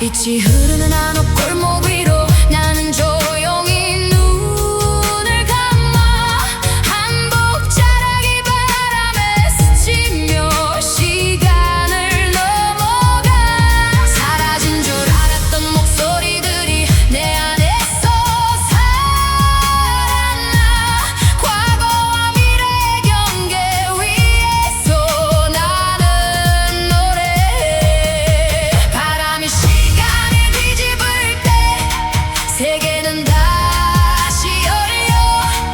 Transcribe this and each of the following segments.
달빛이 흐르는 한옥 골목 위로 나는 조용히 눈을 감아 한복 자락이 바람에 스치며 시간을 넘어가. 사라진 줄 알았던 목소리들이 내 안에서 살아나. 과거와 미래의 경계 위에서 나는 노래해. 바람이 시간을 뒤집을 때 세계는 다시 열려.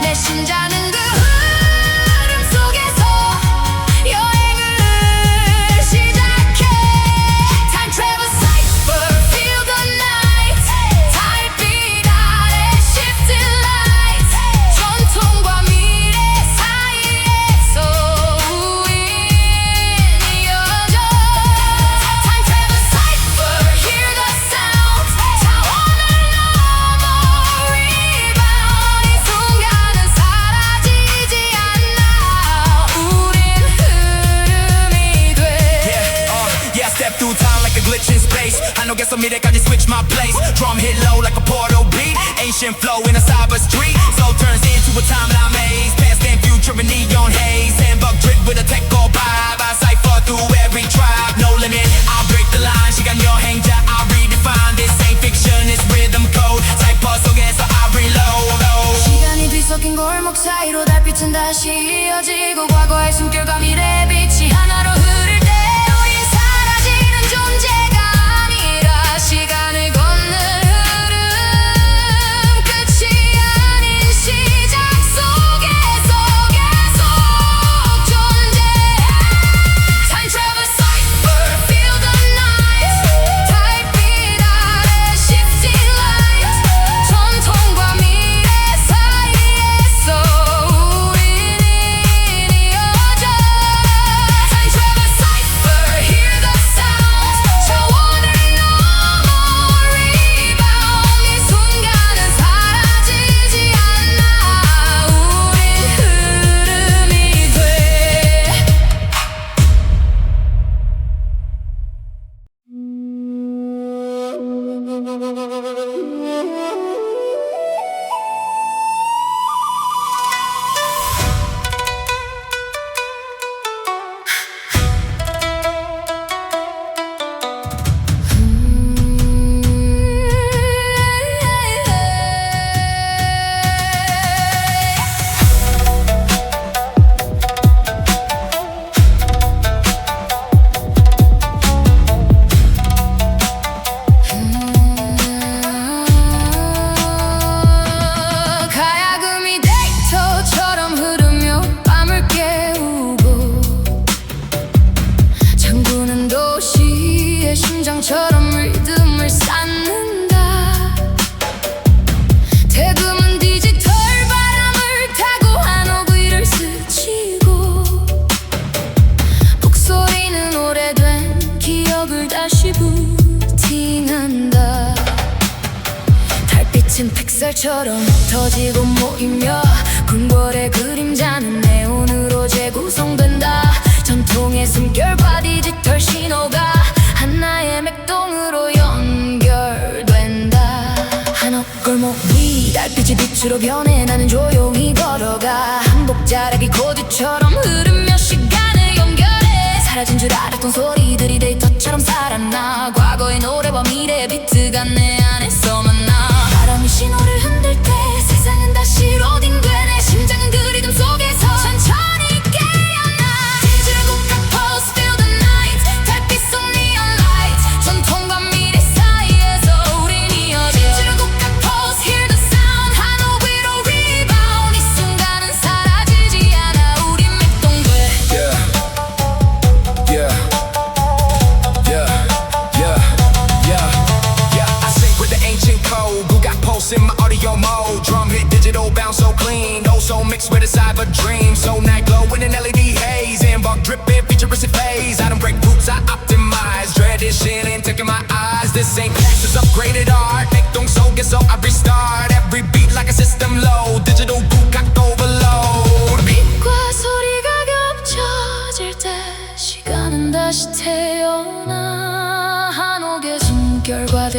내 심장은 그 흐름 속에서 여행을 시작해. Time travel cipher, feel the night. 달빛 아래 shifting lights. 전통과 미래 사이에서 우린 이어져. Time travel cipher, hear the sounds. 차원을 넘어 rebound. 이 순간은 사라지지 않아. 우린 흐름이 돼. Yeah, I step through time like a glitch in space. 한옥에서 미래까지 switch my place. Drum hit low like a portal beat. Ancient flow in a cyber street. Soul turns into a time-and maze. Past and future in neon haze. Sandbug drip with a techno vibe. I cipher through every tribe. No limit, I'll break the line. 시간 여행자, I'll redefine. This ain't fiction, it's rhythm code. cipher 속에서 I reload. 시간이 뒤섞인 골목 사이로 달빛은 다시 이어지고 과거의 숨결과 미래의 빛이 하나로 흐를 때 우린 사라지는 존재가 아니라 시간을 걷는 흐름. 끝이 아닌 시작 속에서 계속 존재해. Time travel cipher, feel the night. 달빛 아래 shifting lights. 전통과 미래 사이에서 우린 이어져. Time travel cipher, hear the sounds. 차원을 넘어 rebound. 이 순간은 사라지지 않아. 우린 흐름이 돼. 가야금이 데이터처럼 흐르며 밤을 깨우고 잠그는 도시의 심장처럼 리듬을 쌓는다. 대금은 디지털 바람을 타고 한옥 위를 스치고 목소리는 오래된 기억을 다시 부팅한다. 달빛은 픽셀처럼 터지고 모이며 궁궐의 그림자는 네온으로 재구성된다. 전통의 숨결과 디지털 신호가 하나의 맥동으로 연결된다. 한옥 골목 위 달빛이 빛으로 변해 나는 조용히 걸어가. 한복 자락이 코드처럼 흐르며 시간을 연결해. 사라진 줄 알았던 소리들이 데이터처럼 살아나. 과거의 노래와 미래의 비트가 내 안에서 만나. 바람이 신호를 흔들 때 세상은 다시 로딩돼. 내 심장은 그 리듬 속에서 천천히 깨어나. Digital 국가 pulse, feel the night. 달빛 속 neon lights. 전통과 미래 사이에서 우린 이어져. Digital 국가 pulse, hear the sound. 한옥 위로 rebound. 이 순간은 사라지지 않아. 우린 맥동돼. Yeah, yeah, yeah, yeah, yeah, yeah. I sync with the ancient code. Who got pulse in my audio mode? Drum hit digital bounce so clean. No soul mixed with a cyber dream. So night glow in an LED haze. Inbox dripping, futuristic phase. I don't break roots, I optimize. Tradition and taking my eyes. This ain't past, it's upgraded art. 맥동 속에서 I restart. Every beat like a system load. Digital 국각 overload. 빛과 소리가 겹쳐질 때 시간은 다시 태어나. 한옥의 숨결과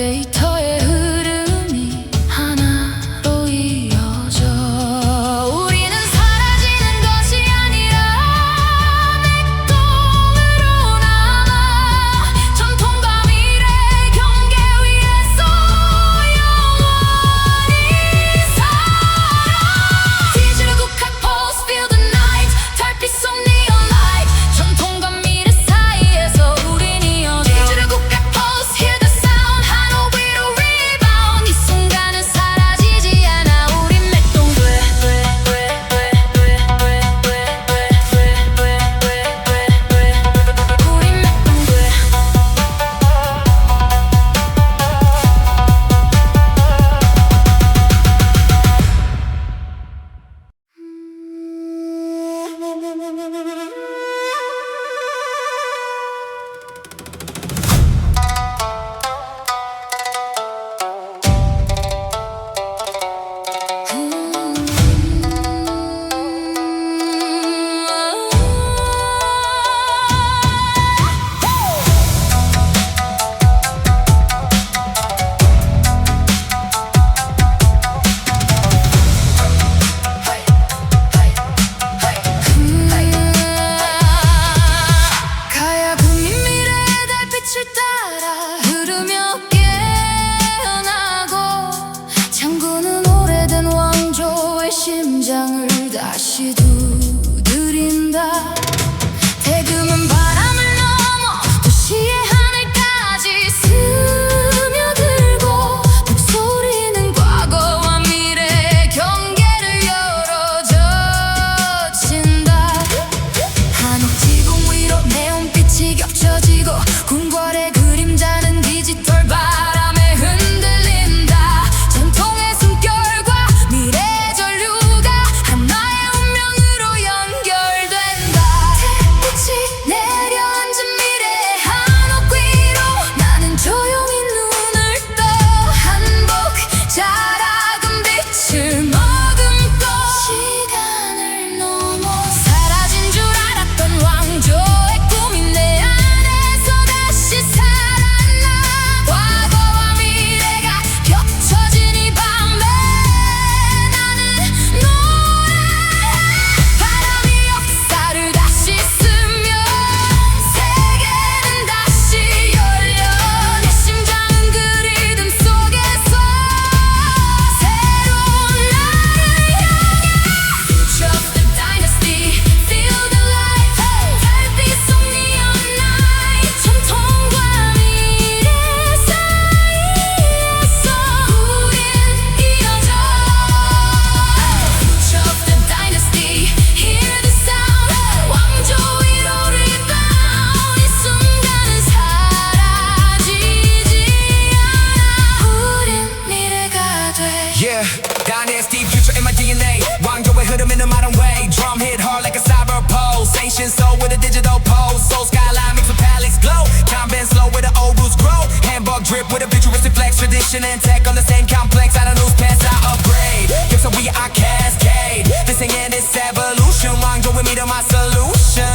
dynasty, future in my DNA. 왕조의 흐름 in a modern way. Drum hit hard like a cyber pulsation. Soul with a digital pose. Soul skyline makes the palace glow. Time bend slow with the old roots grow. Handbug drip with a futuristic flex. Tradition and tech on the same complex. I don't lose pants, I upgrade. Yes, so we are cascade. This ain't end, it's evolution. 왕조의 믿음, my solution.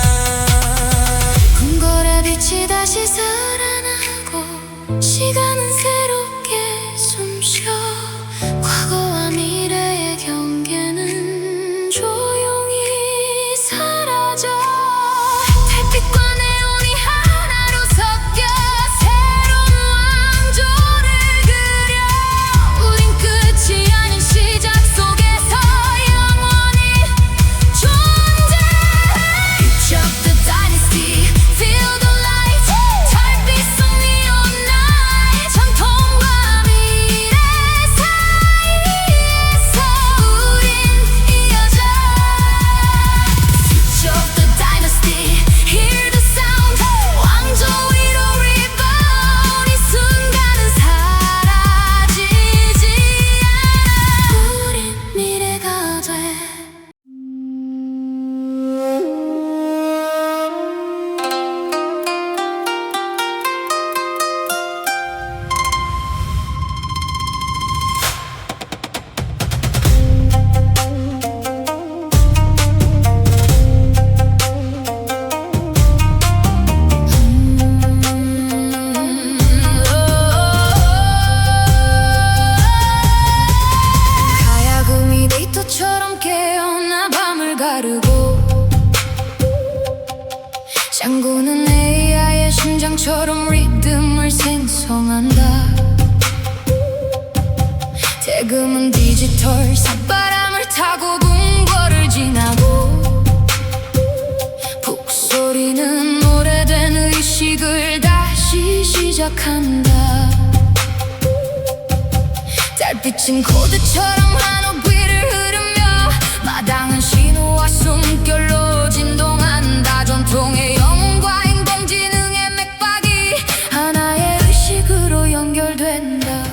궁궐의 빛이 다시 살아나고 시간은 새롭게 숨쉬어 과거와 미래의 경계는 조용히 사라져 달빛과 네온이 하나로 섞여 새로운 왕조를 그려 우린 끝이 아닌 시작 속에서 영원히 존재해 Picture of the dynasty Feel the light 달빛 속 neon night 전통과 미래 사이에서 우린 이어져 Switch of the dynasty Hear the sound 왕조 위로 rebound 이 순간은 사라지지 않아 우린 미래가 돼 가야금이 데이터처럼 깨어나 밤을 가르고 장구는 AI의 심장처럼 리듬을 생성한다 대금은 디지털 삿바람을 타고 궁궐을 지나고 북소리는 오래된 의식을 다시 시작한다 달빛은 코드처럼 한옥위를 흐르며 마당은 신호와 숨결로 진동한다 전통의 영혼과 인공지능의 맥박이 하나의 의식으로 연결된다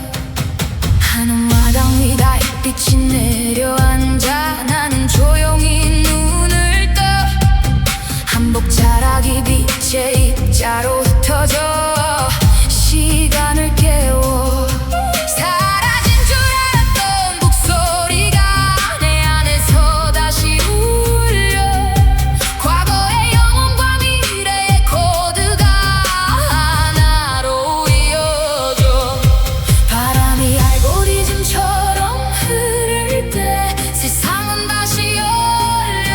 하늘 마당 위 달빛이 내려앉아 나는 조용히 눈을 떠 한복 자락이 빛의 입자로 흩어져 시간을 깨워 사라진 줄 알았던 목소리가 내 안에서 다시 울려 과거의 영혼과 미래의 코드가 하나로 이어져 바람이 알고리즘처럼 흐를 때 세상은 다시 열려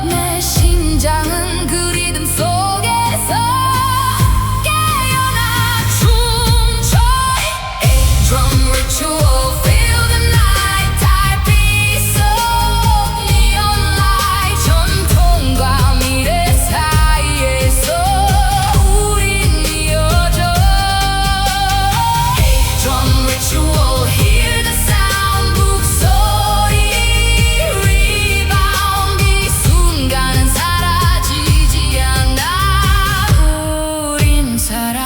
내 심장은 그 리듬 속에서 깨어나 춤춰 Drum ritual Feel the night 달빛 속 neon light 전통과 미래 사이에서 우린 이어져 Drum ritual Hear the sound 북소리 rebound 이 순간은 사라지지 않아 우린 살아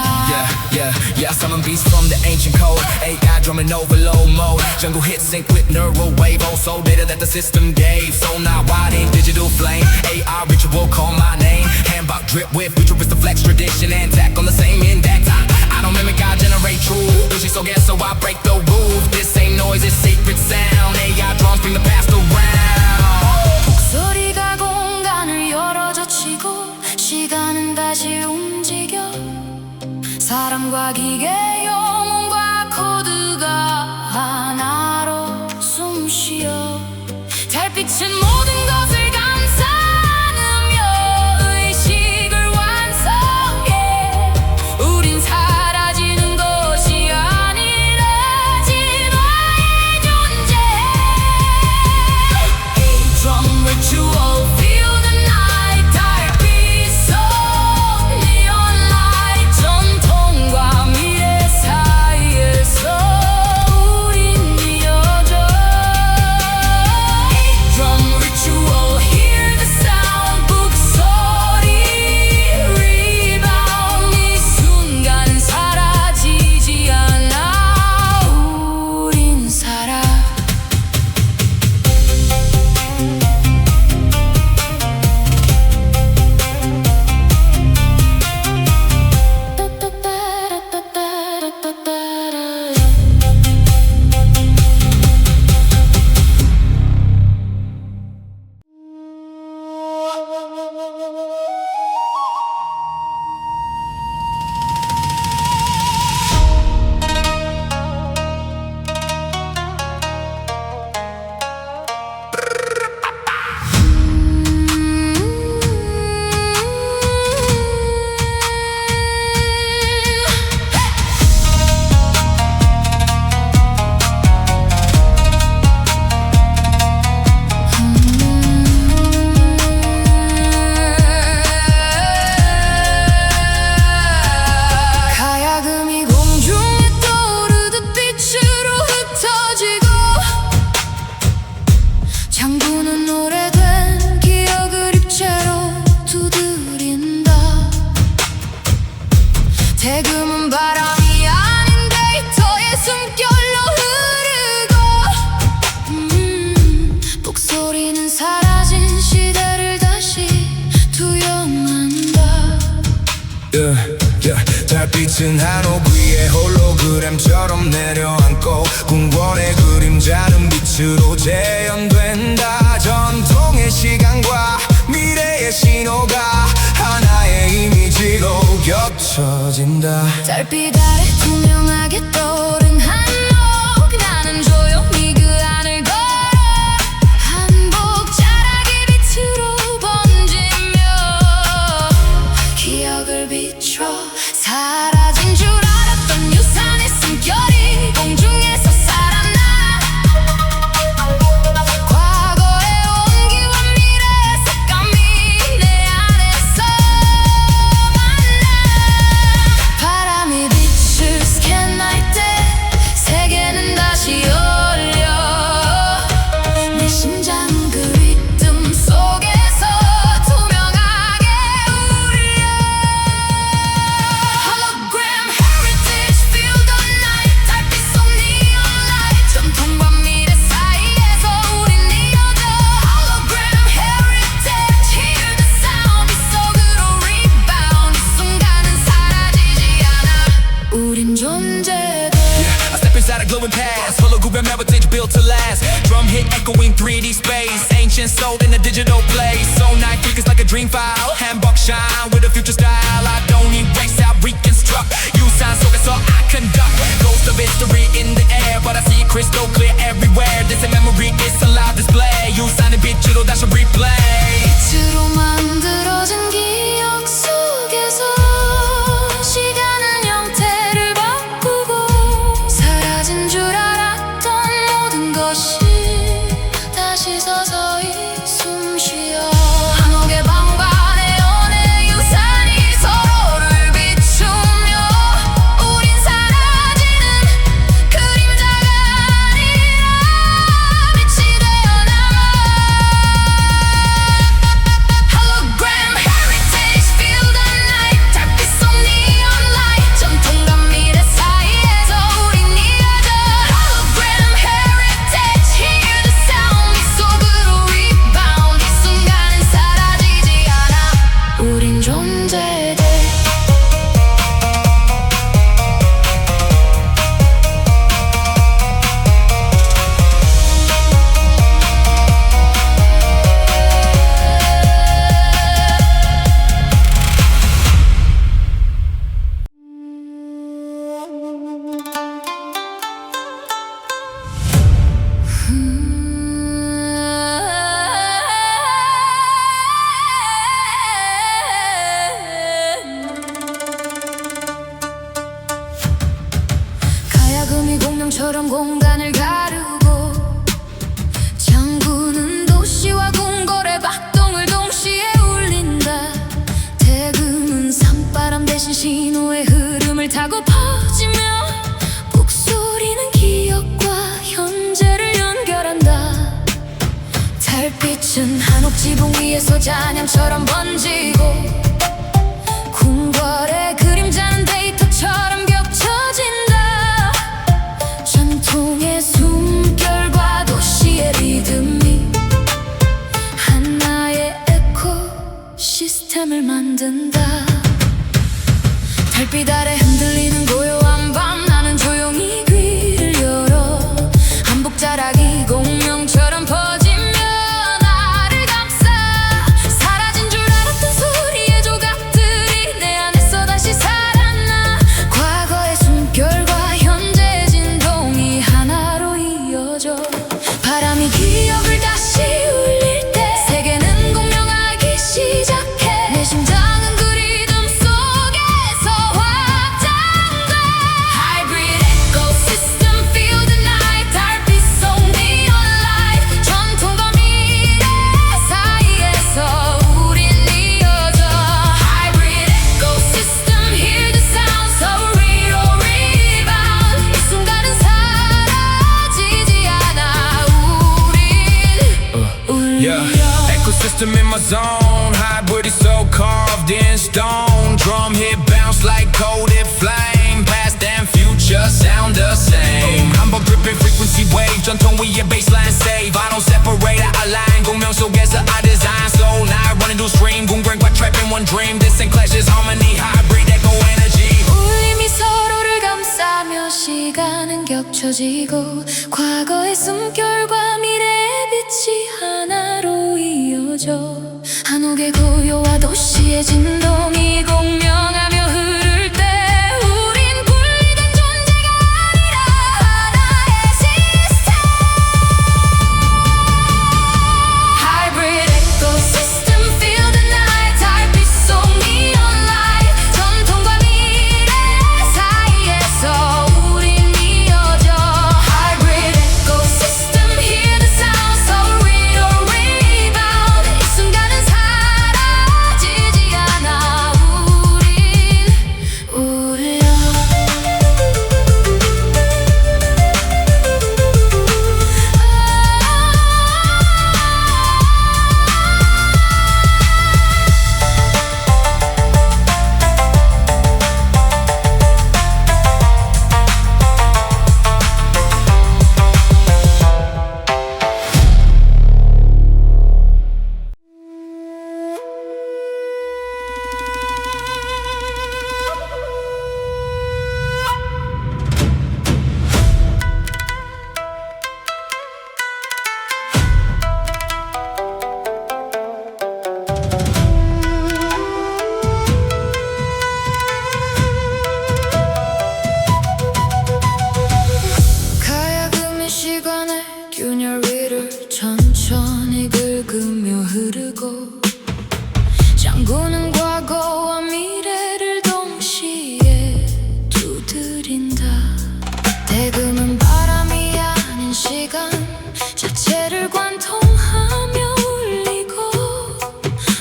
Yeah, summon beats from the ancient code. AI drumming overload mode. Jungle hit sync with neural wave. Also data that the system gave. So now wide in digital flame. AI ritual call my name. Handbug drip with futuristic flex tradition and tech on the same index. I don't mimic, I generate truth. She's so gas, so I break the rules. This ain't noise, it's sacred sound. AI drums bring the past around. 목소리가 공간을 열어젖히고 시간은 다시 움직여 사람과 기계 영혼과 코드가 하나로 숨쉬어 달빛은 모든 것을 감싸며 의식을 완성해 우린 사라지는 것이 아니라 진화의 존재 Drum ritual Feel the night 달빛 속 neon light 전통과 미래 달빛은 한옥 위에 홀로그램처럼 내려앉고 궁궐의 그림자는 빛으로 재현된다. 전통의 시간과 미래의 신호가 하나의 이미지로 겹쳐진다. 달빛 아래 투명하게 떠오른 한옥, 나는 조용히 그 안을 걸어 한복 자락이 빛으로 번지며 기억을 비춰 사라진 줄 알았던 유산의 숨결이 공중에서 살아나. 과거의 온기와 미래의 색감이 내 안에서 만나. 바람이 빛을 스캔할 때 세계는 다시 열려. 내 심장은 그 리듬 속에서 투명하게 울려. Hologram heritage feel the night. 달빛 속 neon light. 전통과 미래 사이에서 우린 이어져. Hologram heritage hear the sound. 빛 속으로 rebound. 이 순간은 사라지지 않아. 우린 존재돼. I step inside a glowing past, hologram heritage built to last. Drum hit echoing 3D space, ancient soul in a digital place. So night freak like a dream file, handbook shine with a future style. I don't erase, I reconstruct. 유산 속에서 I conduct. Ghost of history in the air, but I see it crystal clear everywhere. This a memory, it's a live display. 유산의 빛으로 다시 replay. 빛으로 만들어진 기억 속에서 시간은 형태를 바꾸고 사라진 줄 알았던 모든 것이 다시 서서히 숨쉬어. 한옥의 방과 네온의 유산이 서로를 비추며 우린 사라지는 그림자가 아니라 빛이 되어남아. Hologram heritage feel the night. 달빛 속 neon light. 전통과 미래 사이에서 우린 이어져. Hologram heritage hear the sound. 빛 속으로 rebound. 이 순간은 사라지지 않아. 우린 존재돼. 가야금이 공명처럼 공간을 가르고 장구는 도시와 궁궐의 박동을 동시에 울린다. 대금은 산바람 대신 신호의 흐름을 타고 퍼지며 북소리는 기억과 현재를 연결한다. 달빛은 한옥 지붕 위에서 잔향처럼 번지고 궁궐의 그림자는 데이터처럼 겹쳐진다. 전통의 숨결과 도시의 리듬이 하나의 에코시스템을 만든다. 달빛 아래 흔들리는 고요한 밤, 나는 조용히 귀를 열어 한복 자락이 공명처럼 퍼지며 나를 감싸. 사라진 줄 알았던 소리의 조각들이 내 안에서 다시 살아나. 과거의 숨결과 현재의 진동이 하나로 이어져. 바람이 기억을 다시 울릴 때 세계는 공명하기 시작해. 내 심장은 그 리듬 속에서 확장돼. Hybrid ecosystem feel the night. 달빛 속 neon light. 전통과 미래 사이에서 우린 이어져. Hybrid ecosystem hear the sound. So real rebound. 이 순간은 사라지지 않아. 우린 Yeah, 울려. ecosystem in my zone. Hybrid is so carved in stone. Drum hit bounce like coated flame. Past and future sound the same. 한번 dripping frequency wave. 전통 위에 baseline save. I don't separate, I align. 공명 속에서 I design. Soul night running through stream. 궁궐과 trap in one dream. This ain't clashes, harmony, hybrid, echo energy. 울림 사라지고 과거의 숨결과 미래의 빛이 하나로 이어져 한옥의 고요와 도시의 진동이 공명하며 흐를 때 우린 분리된 존재가 아니라 하나의 시스템 Hybrid ecosystem feel the night 달빛 속 neon light 전통과 미래 사이에서 우린 이어져 Hybrid ecosystem hear the sound so real or rebound 이 순간은 사라지지 않아 우린 울려 가야금의 시간에 균열 위를 천천히 긁으며 흐르고 장구는 과거와 미래를 동시에 두드린다 대금은 바람이 아닌 시간 자체를 관통하며 울리고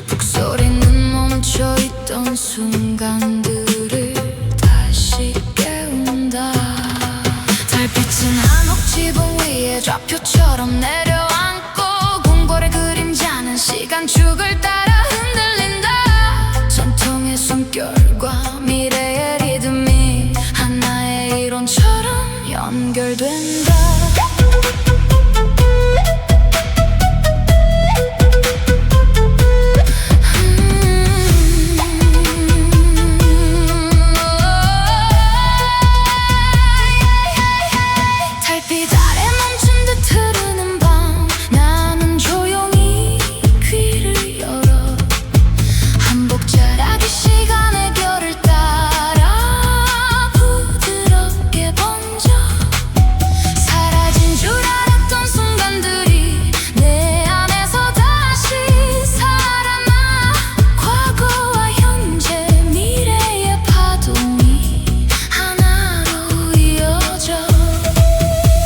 북소리는 멈춰있던 순간들을 다시 깨운다 달빛은 한옥 지붕 위에 좌표처럼 내려앉고 궁궐의 그림자는 시간축을 따라 흔들린다 전통의 숨결과 미래의 리듬이 하나의 이론처럼 연결된다 달빛 아래 멈춘 듯 흐르는 밤 나는 조용히 귀를 열어 한복 자락이 시간의 결을 따라 부드럽게 번져 사라진 줄 알았던 순간들이 내 안에서 다시 살아나 과거와 현재 미래의 파동이 하나로 이어져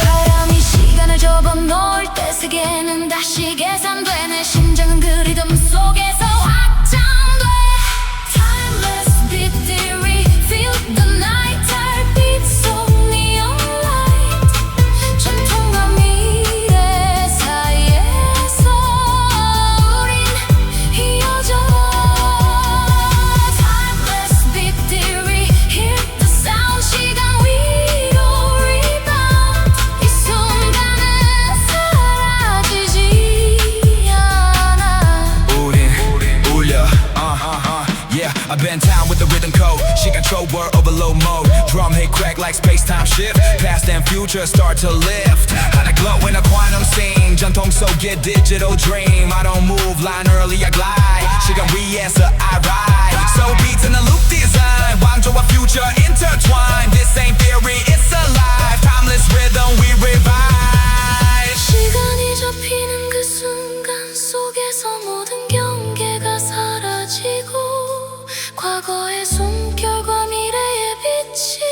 바람이 시간을 접어놓을 때 세계는 다시 계산돼 내 심장은 그 리듬 속에서 확장돼 Timeless beat theory feel the night 달빛 속 neon light 전통과 미래 사이에서 우린 이어져 Timeless beat theory hear the sound 시간 위로 rebound 이 순간은 사라지지 않아 우린 울려 Yeah, I've been down with the rhythm code 시간 초월 overload mode Drum hit crack like space-time shift Past and future start to lift 하나 glow in a quantum scene 전통 속의 digital dream I don't move line early I glide 시간 위에서 I ride So beats in a loop design 왕조와 future intertwine This ain't theory, it's alive Timeless rhythm we revive 시간이 접히는 그 순간 속에서 모든 경계가 사라지고 과거의 숨결과 미래의 빛이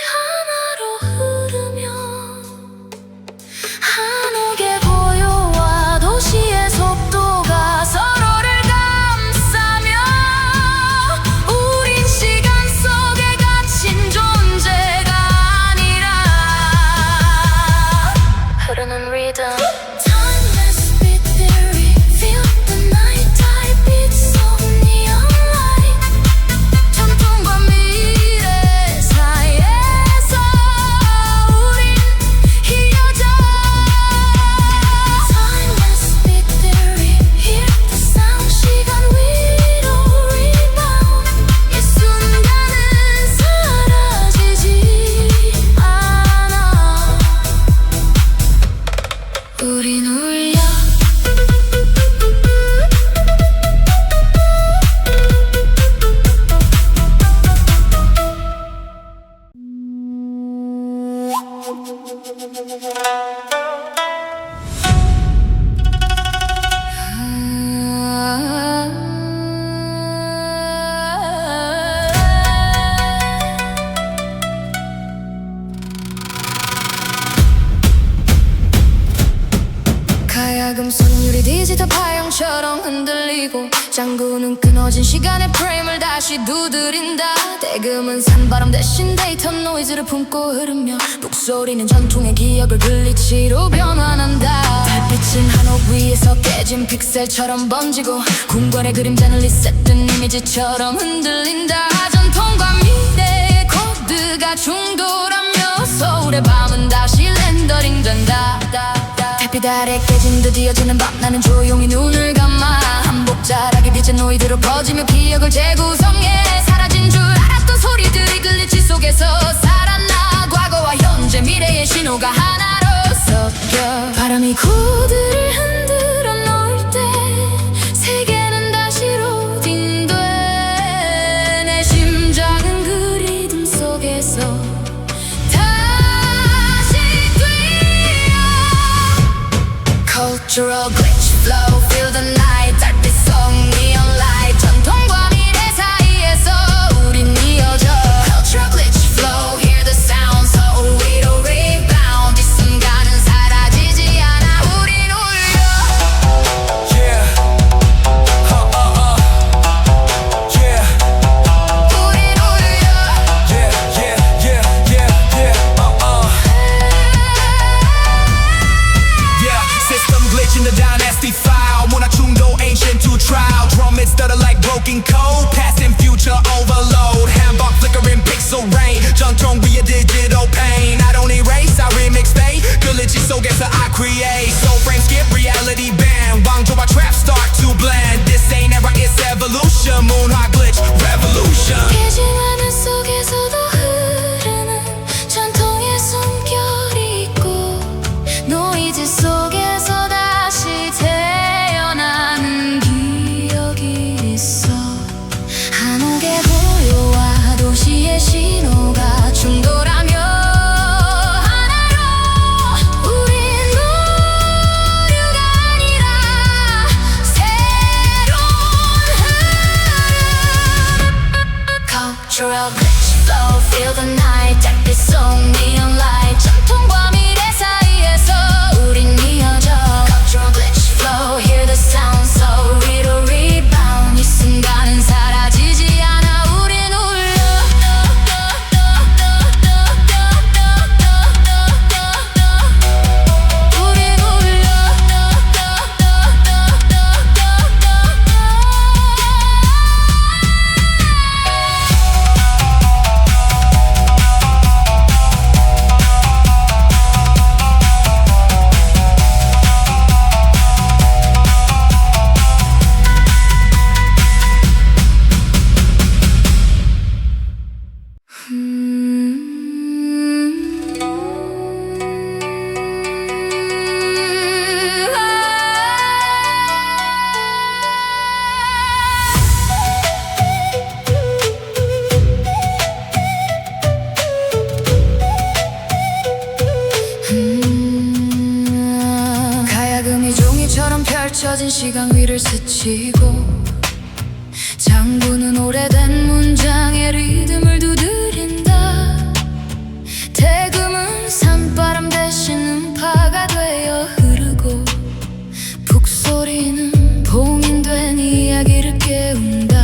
하나로 흐르며 한옥의 고요와 도시의 속도가 서로를 감싸며 우린 시간 속에 갇힌 존재가 아니라 흐르는 리듬 Timeless beat theory feel the night 달빛 속 neon light 전통과 미래 사이에서 우린 이어져 Timeless beat theory hear the sound 시간 위로 rebound 이 순간은 사라지지 않아 우린 울려 가야금 선율이 디지털 파형처럼 흔들리고 장구는 끊어진 시간의 프레임을 다시 두드린다. 대금은 산바람 대신 데이터 노이즈를 품고 흐르며 북소리는 전통의 기억을 글리치로 변환한다. 달빛은 한옥 위에서 깨진 픽셀처럼 번지고 궁궐의 그림자는 리셋된 이미지처럼 흔들린다. 전통과 미래의 코드가 충돌하며 서울의 밤은 다시 렌더링 된다. 달빛 아래 깨진 듯 이어지는 밤 나는 조용히 눈을 감아 한복 자락이 빛의 노이드로 퍼지며 기억을 재구성해. 사라진 줄 알았던 소리들이 글리치 속에서 살아나. 과거와 현재 미래의 신호가 하나로 섞여 바람이 코드를 흔들어 놓을 때 세계는 다시 로딩돼. 내 심장은 그 리듬 속에서 Cultural glitch flow, feel the night. 달빛속 neon light. 전통과 미래 사이에서 우린 이어져. Cultural glitch flow, hear the sound, so we don't rebound. 이 순간은 사라지지 않아. 우린 울려. Yeah. Yeah. 우린 울려. Yeah, yeah, yeah, yeah, yeah. Yeah, system glitch in the dynasty file. 문화 충돌 ancient to trial. Drum it stutter like broken code. Past and future overload. Handbook flickering pixel rain. 전통 위에 digital pain. I don't erase, I remix they. 글리치 속에서 I create. Soul frame skip reality band. 왕조와 trap start to blend. This ain't era, it's evolution. 문화 glitch revolution. 깨진 하늘 속에서도 흐르는 전통의 숨결이 있고 노이즈 속에서 다시 태어나는 기억이 있어. 한옥의 고요와 도시의 신호가 충돌하며 하나로. 우린 오류가 아니라 새로운 흐름. Cultural glitch flow, feel the night. 달빛 속 neon light. 전통과 미래 사이에서 우린 이어져. Cultural glitch flow, hear the sound, so we don't rebound. 이 순간은 사라지지 않아. 우린 울려. 우린 울려. 가야금이 종이처럼 펼쳐진 시간 위를 스치고 장구는 오래된 문장의 리듬을 두드린다. 대금은 산바람 대신 음파가 되어 흐르고 북소리는 봉인된 이야기를 깨운다.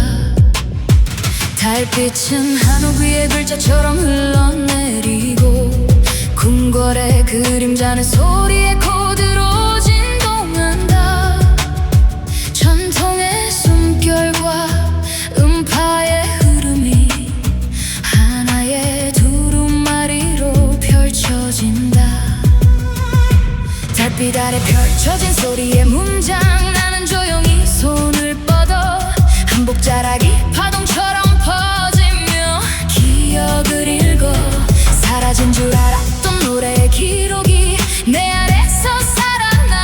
달빛은 한옥 위에 글자처럼 흘러내리고 궁궐의 그림자는 소리의 코드로 진동한다. 전통의 숨결과 음파의 흐름이 하나의 두루마리로 펼쳐진다. 달빛 아래 펼쳐진 소리의 문장 나는 조용히 손을 뻗어 한복 자락이 파동처럼 퍼지며 기억을 읽어. 사라진 줄 알았던 노래의 기록이 내 안에서 살아나.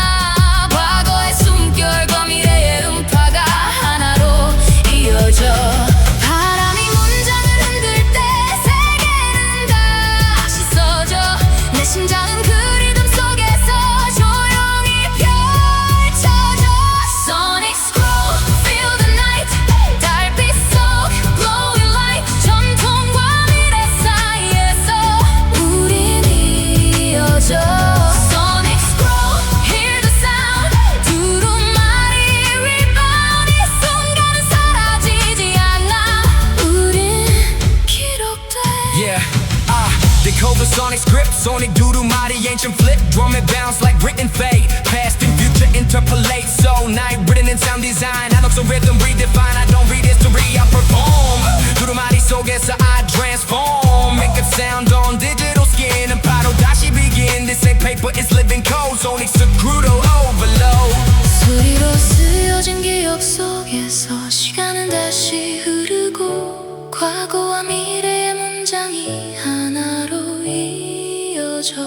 Sonic 두루마리 ancient flip drum and bounce like written fate past and future interpolate so night written in sound design 한옥성 rhythm redefine I don't read history I perform 두루마리 속에서 I transform make it sound on digital skin and 바로 다시 begin this ain't paper it's living code Sonic Scrudo overload 소리로 쓰여진 기억 속에서 시간은 다시 흐르고 과거와 미래의 문장이 하나로 이어져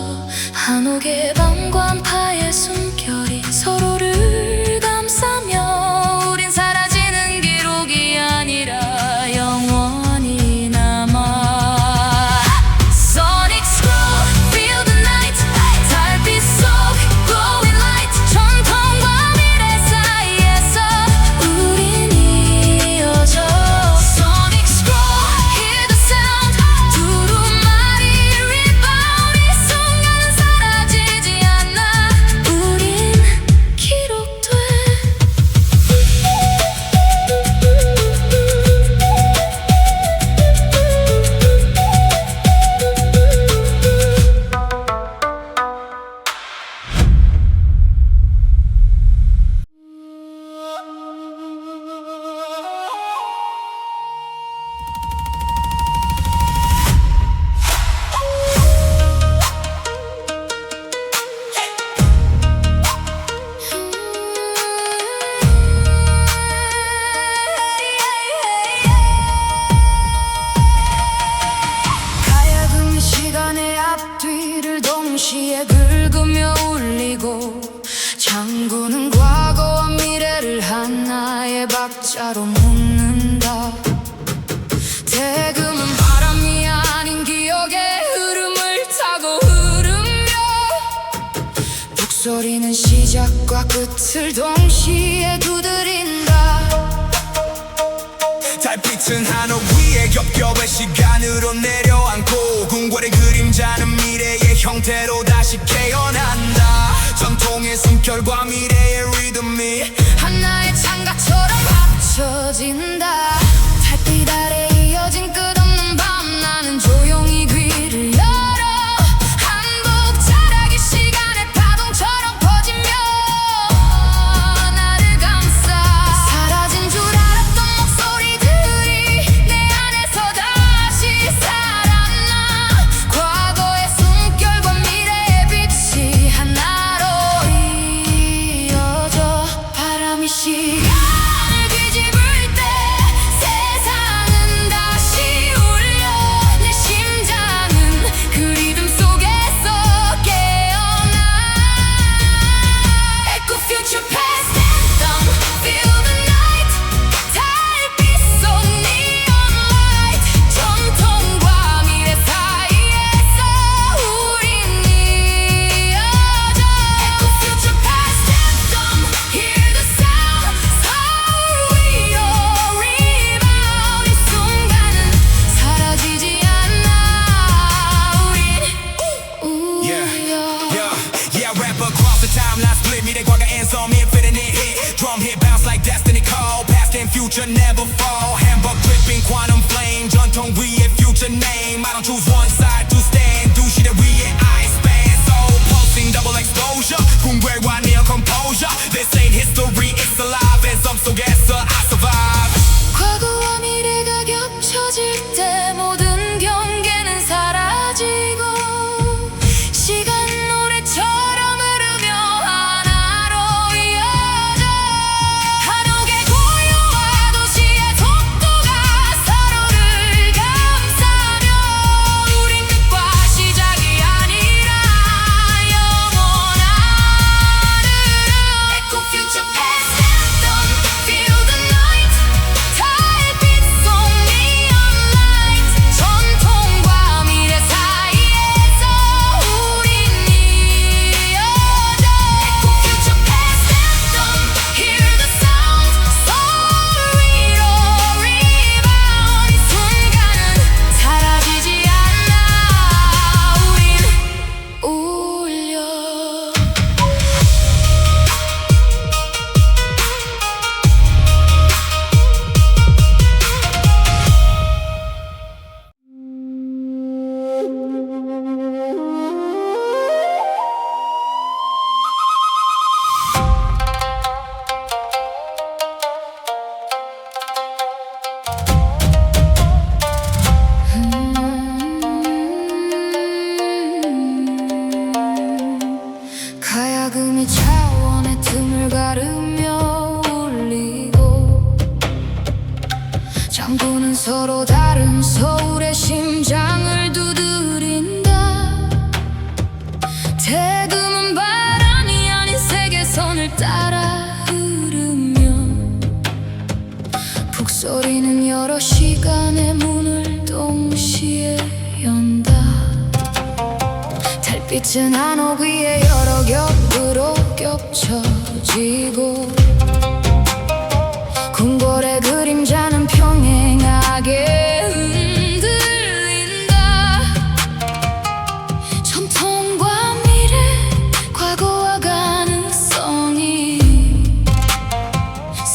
한옥의 밤과 한파의 숨결이 서로를 감싸며 우린 사라지는 기록이 아니라 영원히 남아 Sonic Scroll Feel the night 달빛 속 glowing light 전통과 미래 사이에서 우린 이어져 Sonic Scroll Hear the sound 두루마리 rebound 이 순간은 사라지지 않아 우린 기록돼 가야금 시간의 앞뒤를 동시에 긁으며 울리고 장구는 과거와 미래를 하나의 박자로 묶는다 대금은 바람이 아닌 기억의 흐름을 타고 흐르며 북소리는 시작과 끝을 동시에 두드린다 달빛은 한옥 위에 겹겹의 시간으로 내려앉고 궁궐의 그림자는 미래의 형태로 다시 깨어난다 전통의 숨결과 미래의 리듬이 하나의 창가처럼 합쳐진다 달빛 아래 이어진 끝없는 밤 나는 조용히 귀를 열어 한복 자락이 시간의 파동처럼 퍼지며 나를 감싸 사라진 줄 알았던 목소리들이 내 안에서 다시 살아나 과거의 숨결과 미래의 빛이 하나로 이어져 바람이 시간을 뒤집을 때 세상은 다시 울려 내 심장은 그 리듬 속에서 깨어나 Echo future past anthem Feel the night 달빛 속 neon light 전통과 미래 사이에서 우린 이어져 Echo future past anthem Hear the sound 서울 위로 rebound 이 순간은 사라지지 않아 우린 Yeah, rap across the timeline split 미래 과거 and some infinite hit Drum hit bounce like destiny call Past and future never fall Handbook dripping quantum flame 전통 위에 future name I don't choose one side to stand 두 시대 위에 I span soul pulsing double exposure 궁궐과 near composure This ain't history it's alive and some 속에서 I survive 과거와 미래가 겹쳐질 때 모든 경계는 사라지고 시간 노래처럼 흐르며 하나로 이어져 한옥의 고요와 도시의 속도가 서로를 감싸며 우린 끝과 가야금이 차원의 틈을 가르며 울리고 장구는 서로 다른 서울의 심장을 두드린다. 대금은 바람이 아닌 세계선을 따라 흐르며 북소리는 여러 시간의 문을 동시에 연다. 달빛은 한옥 위에 여러 겹으로 겹쳐지고 궁궐의 그림자는 평행하게 흔들린다. 전통과 미래, 과거와 가능성이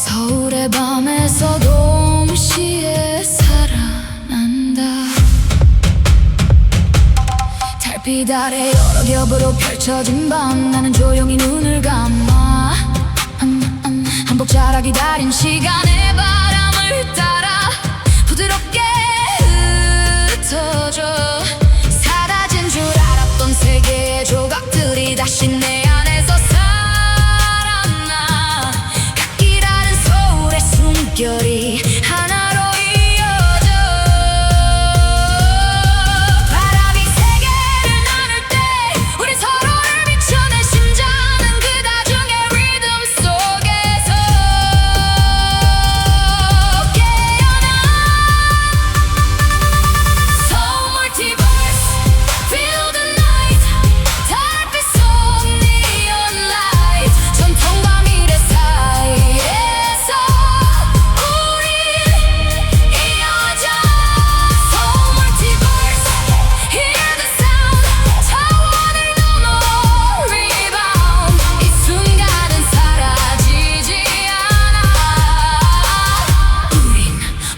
서울의 밤에서 동시에 살아난다. 달빛 아래 여러 겹으로 펼쳐진 밤, 나는 조용히 눈을 감아 한복 자라 기다린 시간의 바람을 따라 부드럽게 흩어져 사라진 줄 알았던 세계의 조각들이 다시 내 안에서 살아나. 각기 다른 서울의 숨결이 하나로 이어져 바람이 세계를 나눌 때 우리 서로를 비춰내 심장은 그 다중의 리듬 속에서 깨어나. Soul multiverse, feel the night. 달빛 속 neon light. 전통과 미래 사이에서 우린 이어져. Soul multiverse, hear the sound. 차원을 넘어 rebound. 이 순간은 사라지지 않아. 우린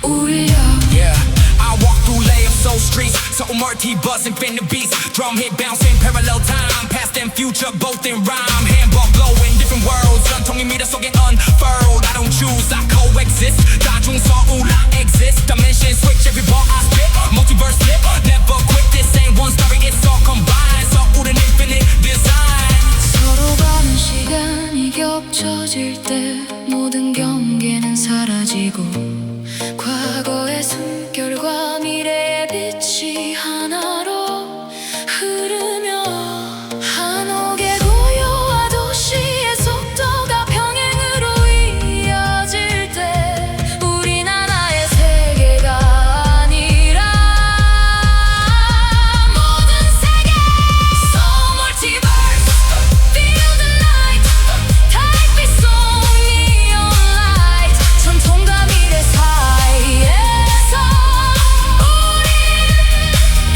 울려. Yeah, I walk through layers, so streets, so multi-bus, infinite beats, drum hit bouncing, parallel time, past and future, both in rhyme, handball blowing, different worlds, 전통의 미래 속에 unfurled, I don't choose, I coexist, 다중 서울, I exist, dimension switch, every bar I spit, multiverse flip, never quit, this ain't one story, it's all combined, 서울은 infinite design. 서로 가는 시간이 겹쳐질 때 모든 경계는 사라지고 과거의 숨결과 미래의 빛이 하나로 흐르며 한옥의 고요와 도시의 속도가 평행으로 이어질 때 우린 하나의 세계가 아니라 모든 세계. Soul multiverse, feel the night. 달빛 속 neon light. 전통과 미래 사이에서 우린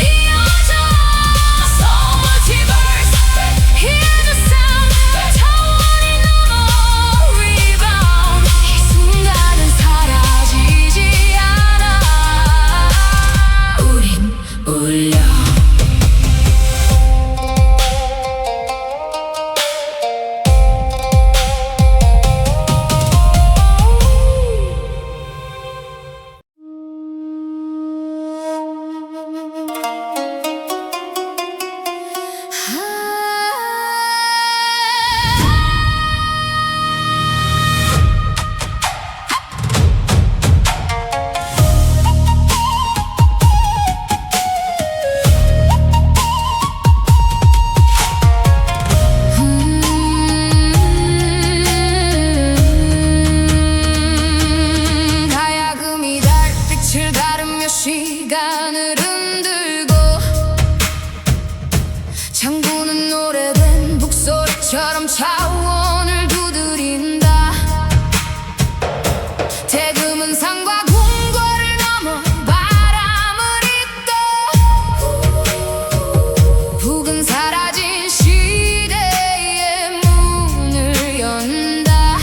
이어져. Soul multiverse, hear the sound. 차원을 넘어 rebound. 이 순간은 사라지지 않아. 우린 울려. 가야금이 달빛을 가르며 시간을 흔들고 장구는 오래된 북소리처럼 차원을 두드린다. 대금은 산과 궁궐을 넘어 바람을 잇고 북은 사라진 시대의 문을 연다.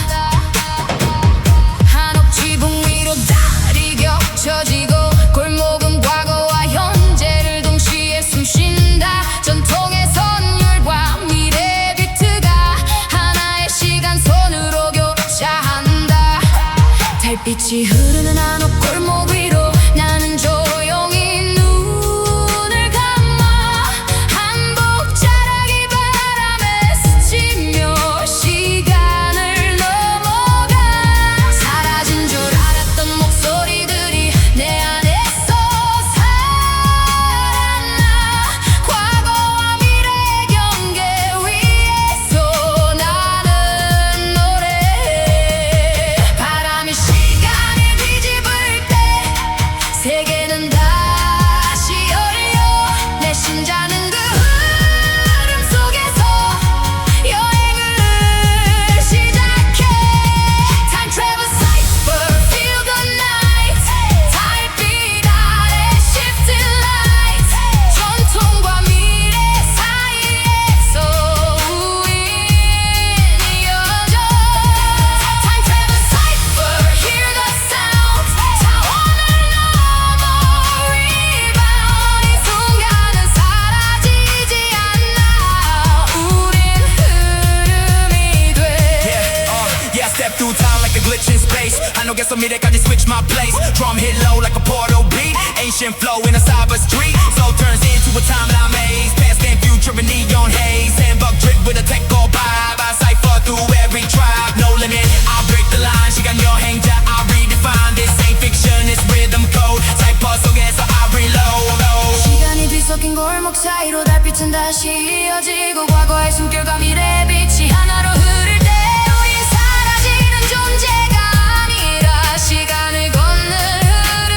한옥 지붕 위로 달이 겹쳐지고 골목은 과거와 현재를 동시에 숨쉰다. 전통의 선율과 미래의 비트가 하나의 시간선으로 교차한다. 달빛이 흐르는 한옥 골목 위로 나는 조용히 눈을 감아 한복 자락이 바람에 스치며 reaching space. I know get some 미래까지 switch my place. Drum hit low like a portal beat. Ancient flow in a cyber street. Soul turns into a timeline maze. Past and future in neon haze. Sandbug drip with a tech or vibe. I cipher through every tribe. No limit, I'll break the line. 시간 여행자, I'll redefine. This ain't fiction, it's rhythm code. Cipher 속에서 I reload. 시간이 뒤섞인 골목 사이로 달빛은 다시 이어지고 과거의 숨결과 미래의 빛이 하나로 흐를 때 우린 사라지는 존재가 아니라 시간을 걷는 흐름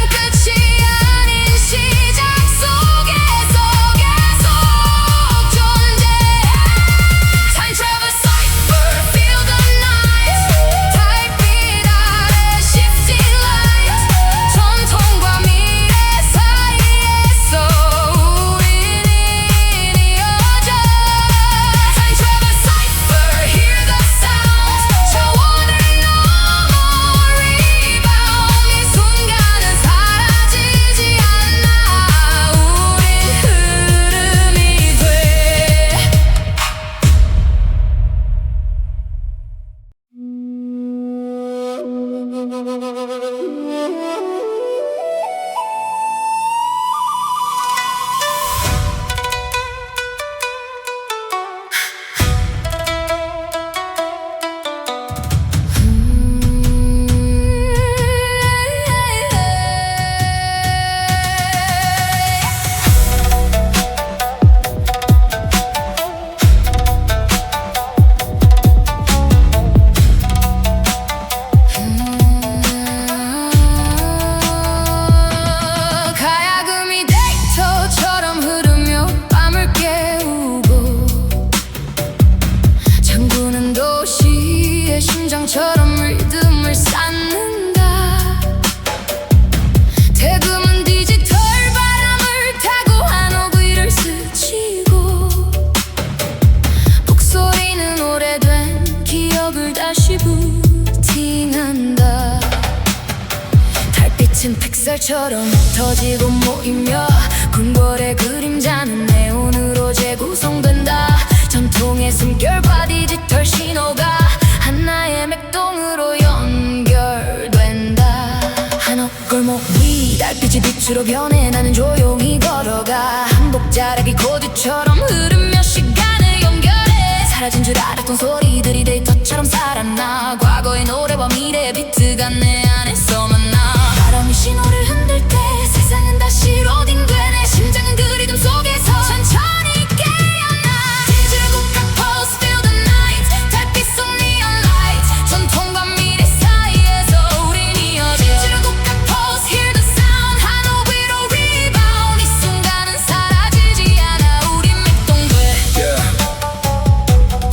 끝이 아닌 시작 속에서 계속 존재 Time travel cipher feel the night 달빛 아래 shifting light 전통과 미래 사이에서 우린 이어져 Time travel cipher hear the sounds 차원을 넘어 rebound 이 순간은 사라지지 않아 우린 흐름이 돼 가야금이 데이터처럼 흐르며 밤을 깨우고 잠그는 도시의 심장처럼 리듬을 쌓는다 대금은 디지털 바람을 타고 한옥 위를 스치고 북소리는 오래된 기억을 다시 부팅한다 달빛은 픽셀처럼 터지고 모이며 궁궐의 그림자는 네온으로 재구성된다 전통의 숨결과 디지털 신호가 하나의 맥동으로 연결된다 한옥 골목 위 달빛이 빛으로 변해 나는 조용히 걸어가 한복 자락이 코드처럼 흐르며 시간을 연결해 사라진 줄 알았던 소리들이 데이터처럼 살아나 과거의 노래와 미래의 비트가 내 안에서 만나 바람이 신호를 흔들 때 세상은 다시 로딩되네 심장은 그 리듬 속에서 천천히 깨어나 Digital 국악 pulse feel the night 달빛 속 neon light 전통과 미래 사이에서 우린 이어져 Digital 국악 pulse hear the sound 한옥 위로 rebound 이 순간은 사라지지 않아 우린 맥동돼 Yeah,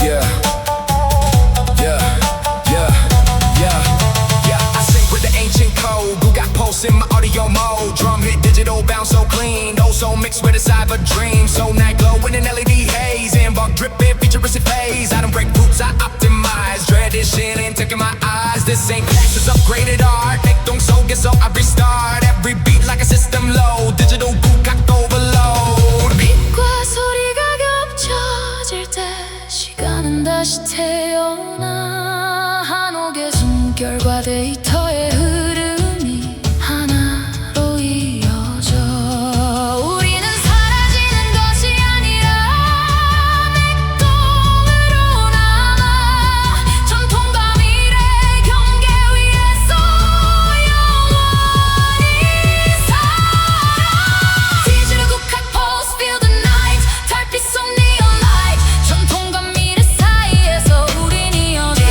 yeah, yeah, yeah, yeah, yeah. I sync with the ancient code. Who got pulse in my audio mode? Drum hit digital bounce so clean. No soul mixed with a cyber dream. So night glow in an LED haze. Inbox dripping, futuristic phase. I don't break roots, I optimize. Dread is shit and taking my eyes. This ain't class, it's upgraded art. Make don't so get so I restart. Every beat like a system low. Digital boot got overload. 빛과 소리가 겹쳐질 때 시간은 다시 태어나 한옥의 숨결과 데이터의 흐름이 하나로 이어져 우리는 사라지는 것이 아니라 맥동으로 남아 전통과 미래 경계 위에서 영원히 살아 디지털 국악 pulse feel the night 달빛 속 neon light 전통과 미래 사이에서 우린 이어져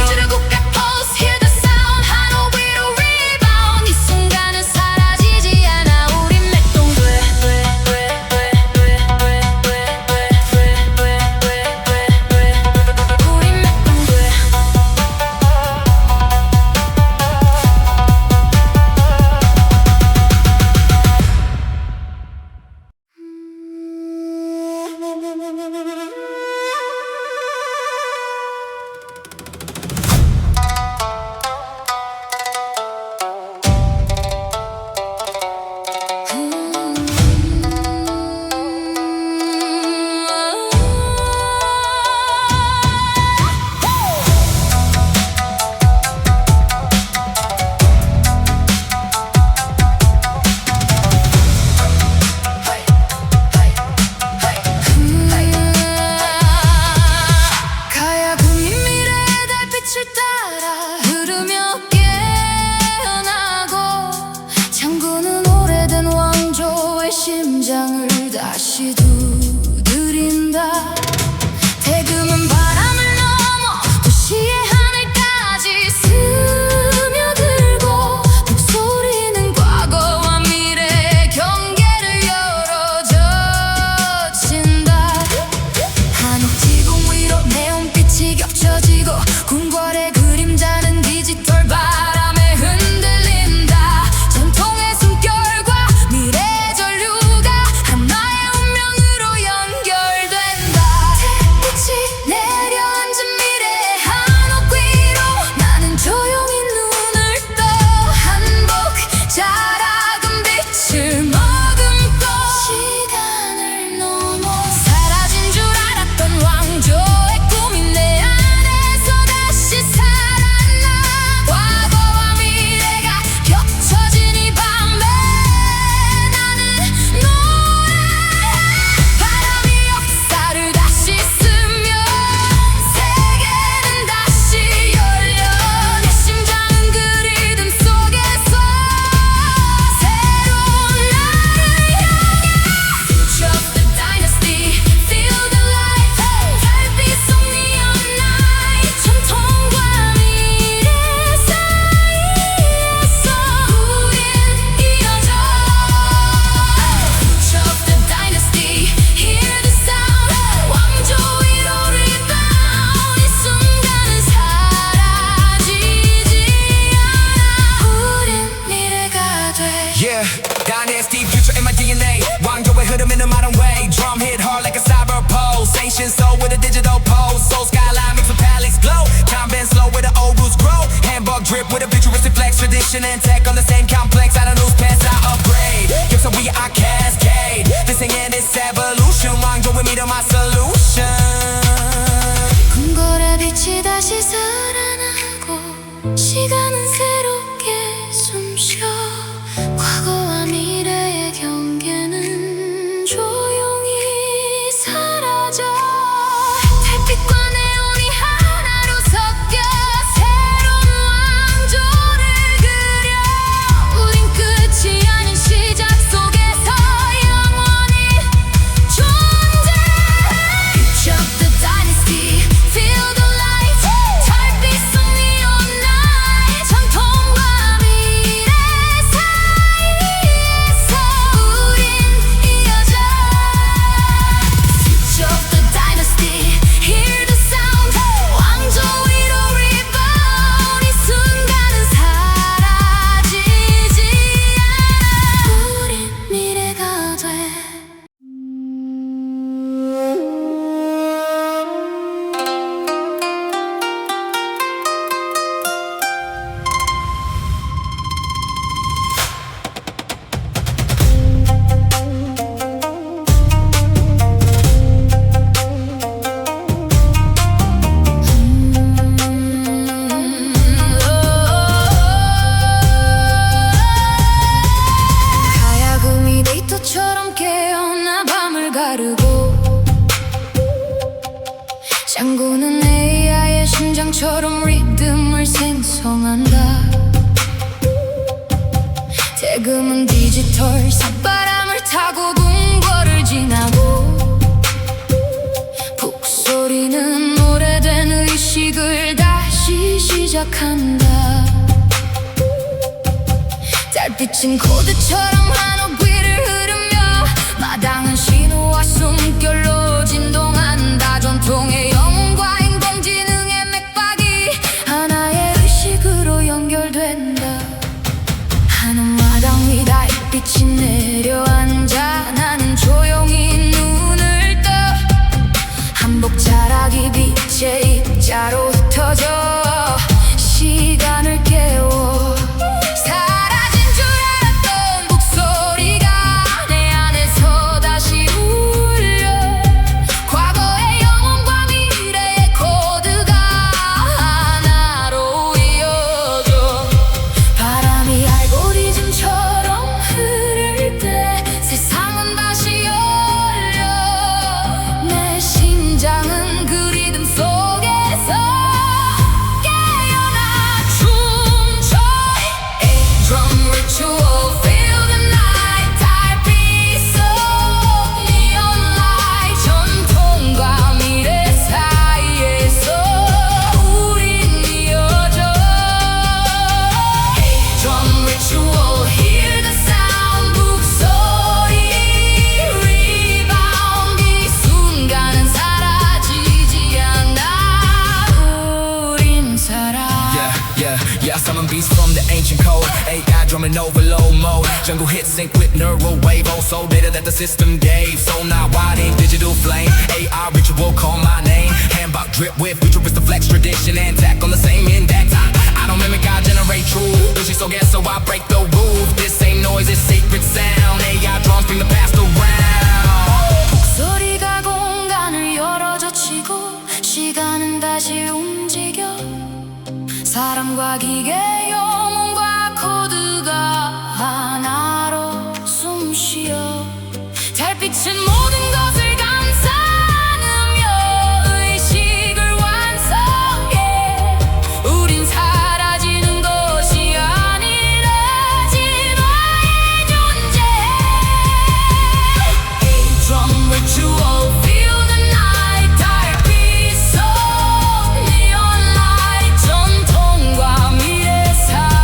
digital pose. Soul skyline mixed with palace glow. Time been slow where the old roots grow. Handbug drip with a futuristic flex. Tradition and tech on the same complex. I don't lose pants, I upgrade. Give some we are cascade. This thing and this evolution. 왕조 with me to my solution. 궁궐의 빛이 다시 살아나고 시간은 새롭게 숨쉬어 과거와 미래의 경계는 조용히 사라져 달빛과 네온이 하나로 섞여 새로운 왕조를 그려 우린 끝이 아닌 시작 속에서 영원히 존재해 Picture of the dynasty Feel the light 달빛 속 neon night 전통과 미래 사이에서 우린 이어져 Future of the dynasty Hear the sound 왕조 위로 rebound 이 순간은 사라지지 않아 우린 미래가 돼 가야금이 데이터처럼 깨어나 밤을 가르고 짱구는 AI의 심장처럼 리듬을 생성한다 대금은 디지털 삿바람을 타고 궁궐을 지나고 북소리는 오래된 의식을 다시 시작한다 달빛은 코드처럼 한옥 위를 흐르며 마당은 신호와 숨결로 진동한다 전통의 영혼과 인공지능의 맥박이 하나의 의식으로 연결된다 하늘 마당 위 달빛이 내려앉아 나는 조용히 눈을 떠 한복 자락이 빛의 입자로 흩어져 시간을 깨워 사라진 줄 알았던 목소리가 내 안에서 다시 울려 과거의 영혼과 미래의 코드가 하나로 이어져 바람이 알고리즘처럼 흐를 때 세상은 다시 열려 내 심장은 그 리듬 속에서 깨어나 춤춰 A drum ritual feel the night 달빛 속 neon light 전통과 미래 사이에서 우린 이어져 A drum ritual hear the sound 북소리 rebound 이 순간은 사라지지 않아 우린 살아 Yeah, summon beats from the ancient code. AI drumming overload mode. Jungle hit sync with neural wave. Also data that the system gave. So now wide in digital flame. AI ritual call my name. Handbug drip with futuristic flex tradition and tech on the same index. I don't mimic, I generate truth. She's so gas, so I break the rules. This ain't noise, it's sacred sound. AI drums bring the past around. 목소리가 공간을 열어젖히고 시간은 다시 움직여 사람과 기계 영혼과 코드가 하나로 숨쉬어 달빛은 모든 것을 감싸느며 의식을 완성해 우린 사라지는 것이 아니라 진화의 존재 A drum ritual feel the night 달빛 속 neon light 전통과 미래 사이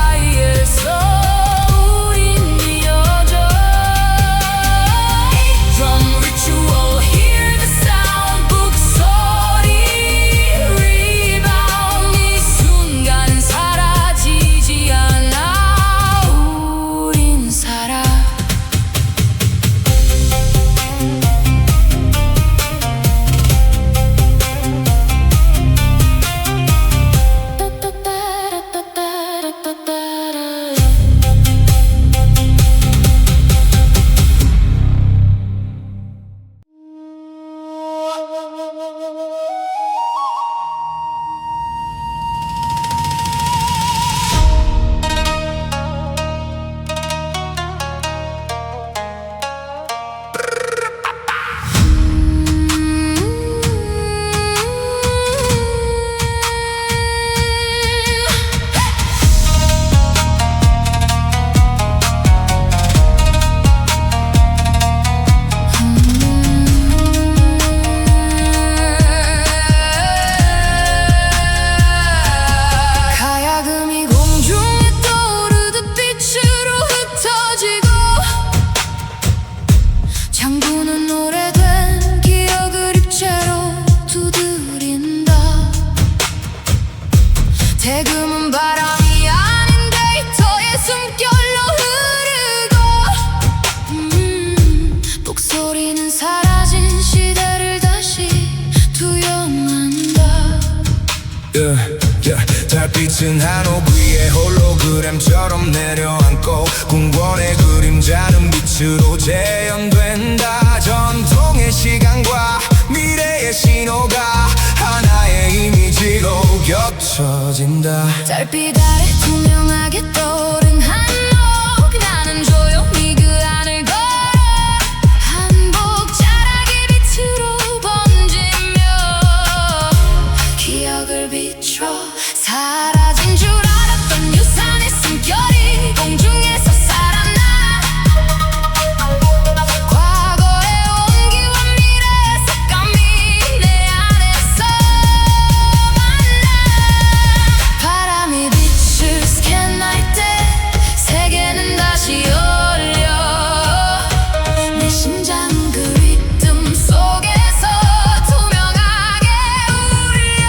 달빛은 한옥 위에 홀로그램처럼 내려앉고 궁궐의 그림자는 빛으로 재현된다. 전통의 시간과 미래의 신호가 하나의 이미지로 겹쳐진다. 달빛 아래 투명하게 떠오른 한옥, 나는 조용히 그 안을 걸어 한복 자락이 빛으로 번지며 기억을 비춰 사라진 줄 알았던 유산의 숨결이 공중에서 살아나. 과거의 온기와 미래의 색감이 내 안에서 만나. 바람이 빛을 스캔할 때 세계는 다시 열려. 내 심장은 그 리듬 속에서 투명하게 울려.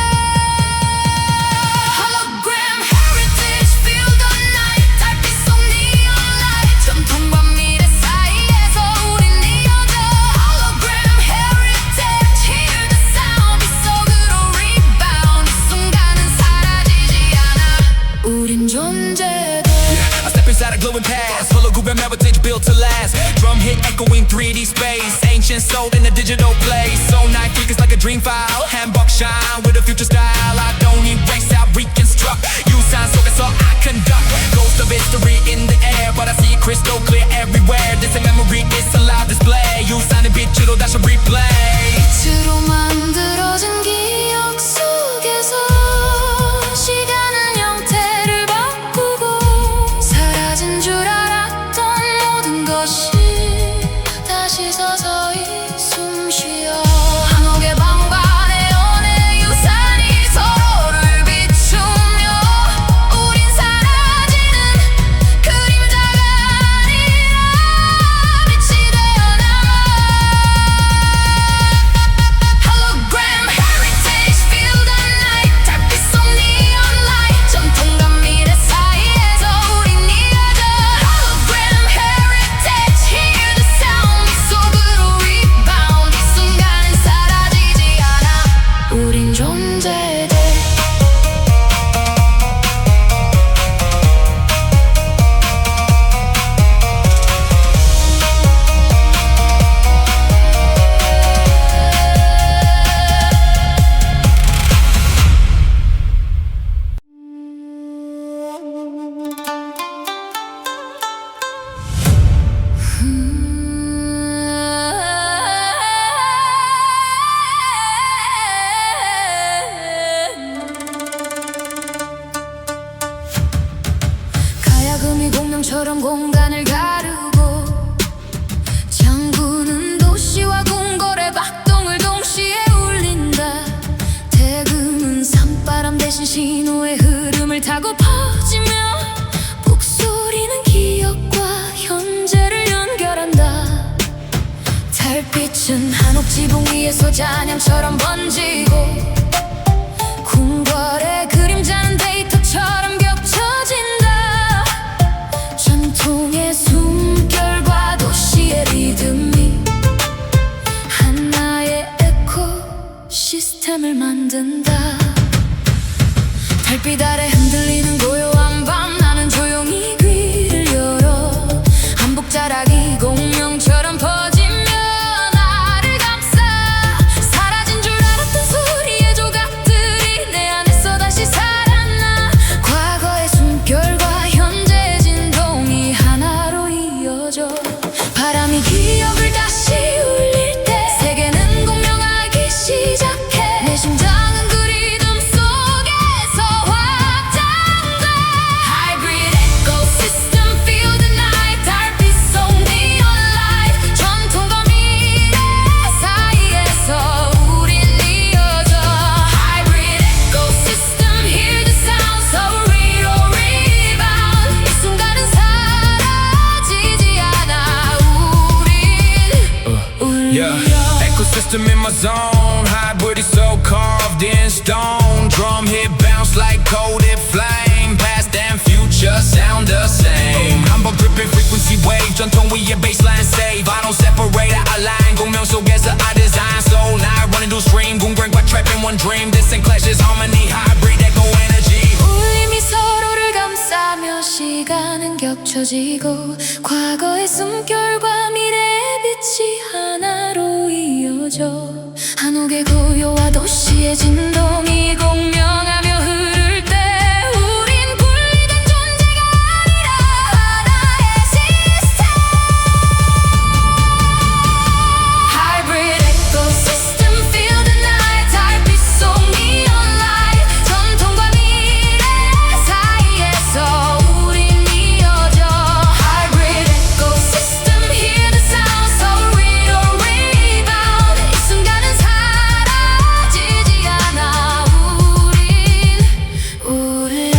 Hologram heritage feel the night. 달빛 속 neon light. 전통과 미래 사이에서 우린 이어져. Hologram heritage hear the sound. 빛 속으로 rebound. 이 순간은 사라지지 않아. 우린 존재돼. I step inside a glowing past, hologram heritage built to last. Drum hit echoing 3D space, ancient soul in a digital place. So night flickers like a dream file, handbook shine with a future style. I don't erase, I reconstruct. You sign so I conduct. Ghost of history in the air, but I see it crystal clear everywhere. This a memory, it's a live display. You sign a 빛으로 다시 replay. 빛으로 만들어진 기억 속에서 시간은 형태를 바꾸고 사라진 줄 알았던 모든 것이 다시 서서히 숨쉬어. 한옥의 방과 내연의 유산이 서로를 비추며 우린 사라지는 그림자가 아니라 빛이 되어남아. Hologram heritage feel the night. 달빛 속 neon light. 전통과 미래 사이에서 우린 이어져. Hologram heritage hear the sound. 빛 속으로 rebound. 이 순간은 사라지지 않아. 우린 존재돼. 가야금이 공명처럼 공간을 가르고 장구는 도시와 궁궐의 박동을 동시에 울린다. 대금은 산바람 대신 신호의 흐름을 타고 퍼지며 북소리는 기억과 현재를 연결한다. 달빛은 한옥 지붕 위에서 잔향처럼 번지고 궁궐의 그림자는 데이터처럼 겹쳐진다. 전통의 숨결과 도시의 리듬이 하나의 에코시스템을 만든다. 달빛 아래 흔들리는 고요한 밤, 나는 조용히 귀를 열어 한복 자락이 공명처럼 퍼지며 나를 감싸. 사라진 줄 알았던 소리의 조각들이 내 안에서 다시 살아나. 과거의 숨결과 현재의 진동이 하나로 이어져. 바람이 기억을 다시 울릴 때 세계는 공명하기 시작해. 내 심장은 그 리듬 속에서 확장돼. Hybrid ecosystem feel the night. 달빛 속 neon light. 전통과 미래 사이에서 우린 이어져. Hybrid ecosystem hear the sound. So real rebound. 이 순간은 사라지지 않아. 우린 Yeah, 울려. ecosystem in my zone. Hybrid is so carved in stone. Drum hit bounce like coated flame. Past and future sound the same. 한번 gripping frequency wave. 전통 위에 baseline save. I don't separate, I align. 공명 속에서 I design. Soul night running through stream. 궁궐과 trap in one dream. This ain't clashes, harmony, hybrid. 멈춰지고 과거의 숨결과 미래의 빛이 하나로 이어져 한옥의 고요와 도시의 진동이 공명하며 흐를 때 우린 분리된 존재가 아니라 하나의 시스템 Hybrid ecosystem feel the night 달빛 속 neon light 전통과 미래 사이에서 우린 이어져 Hybrid ecosystem hear the sound so we don't rebound 이 순간은 사라지지 않아 우린 울려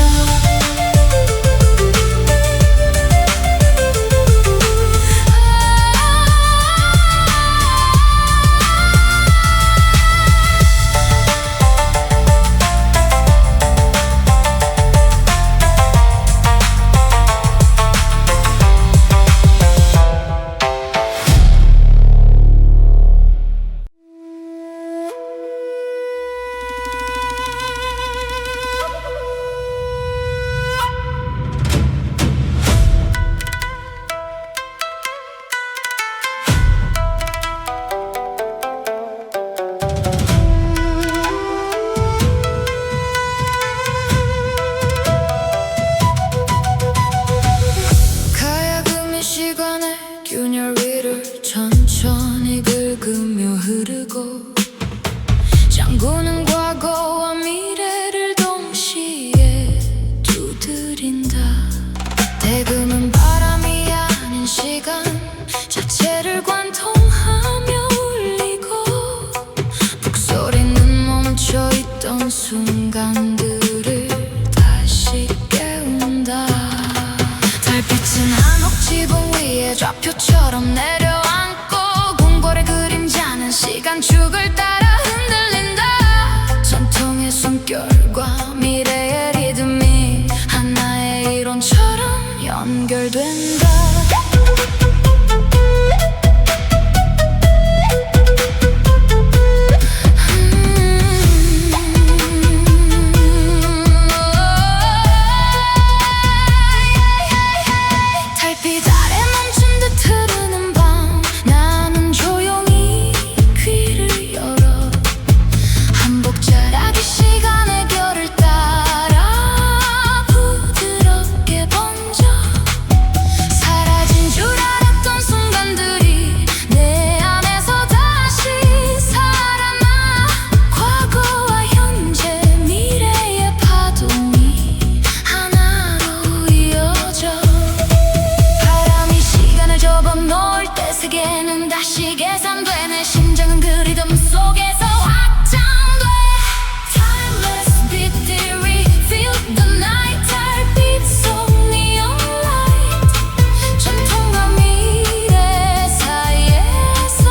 가야금이 시간의 균열 위를 천천히 긁으며 흐르고 장구는 과거와 미래를 동시에 두드린다 대금은 바람이 아닌 시간 자체를 관통하며 울리고 북소리는 멈춰있던 순간들을 다시 깨운다 달빛은 한옥 지붕 위에 좌표처럼 내려앉고 궁궐의 그림자는 시간축을 따라 흔들린다 전통의 숨결과 미래의 리듬이 하나의 이론처럼 연결된다 달빛 아래 멈춘 듯 흐르는 밤 나는 조용히 귀를 열어 한복자락이 시간의 결을 따라 부드럽게 번져 사라진 줄 알았던 순간들이 내 안에서 다시 살아나 과거와 현재 미래의 파동이 하나로 이어져 바람이 시간을 접어놓을 때 세계는 다시 계산돼 내 심장은 그 리듬 속에서 확장돼 Timeless beat theory feel the night 달빛 속 neon light 전통과 미래 사이에서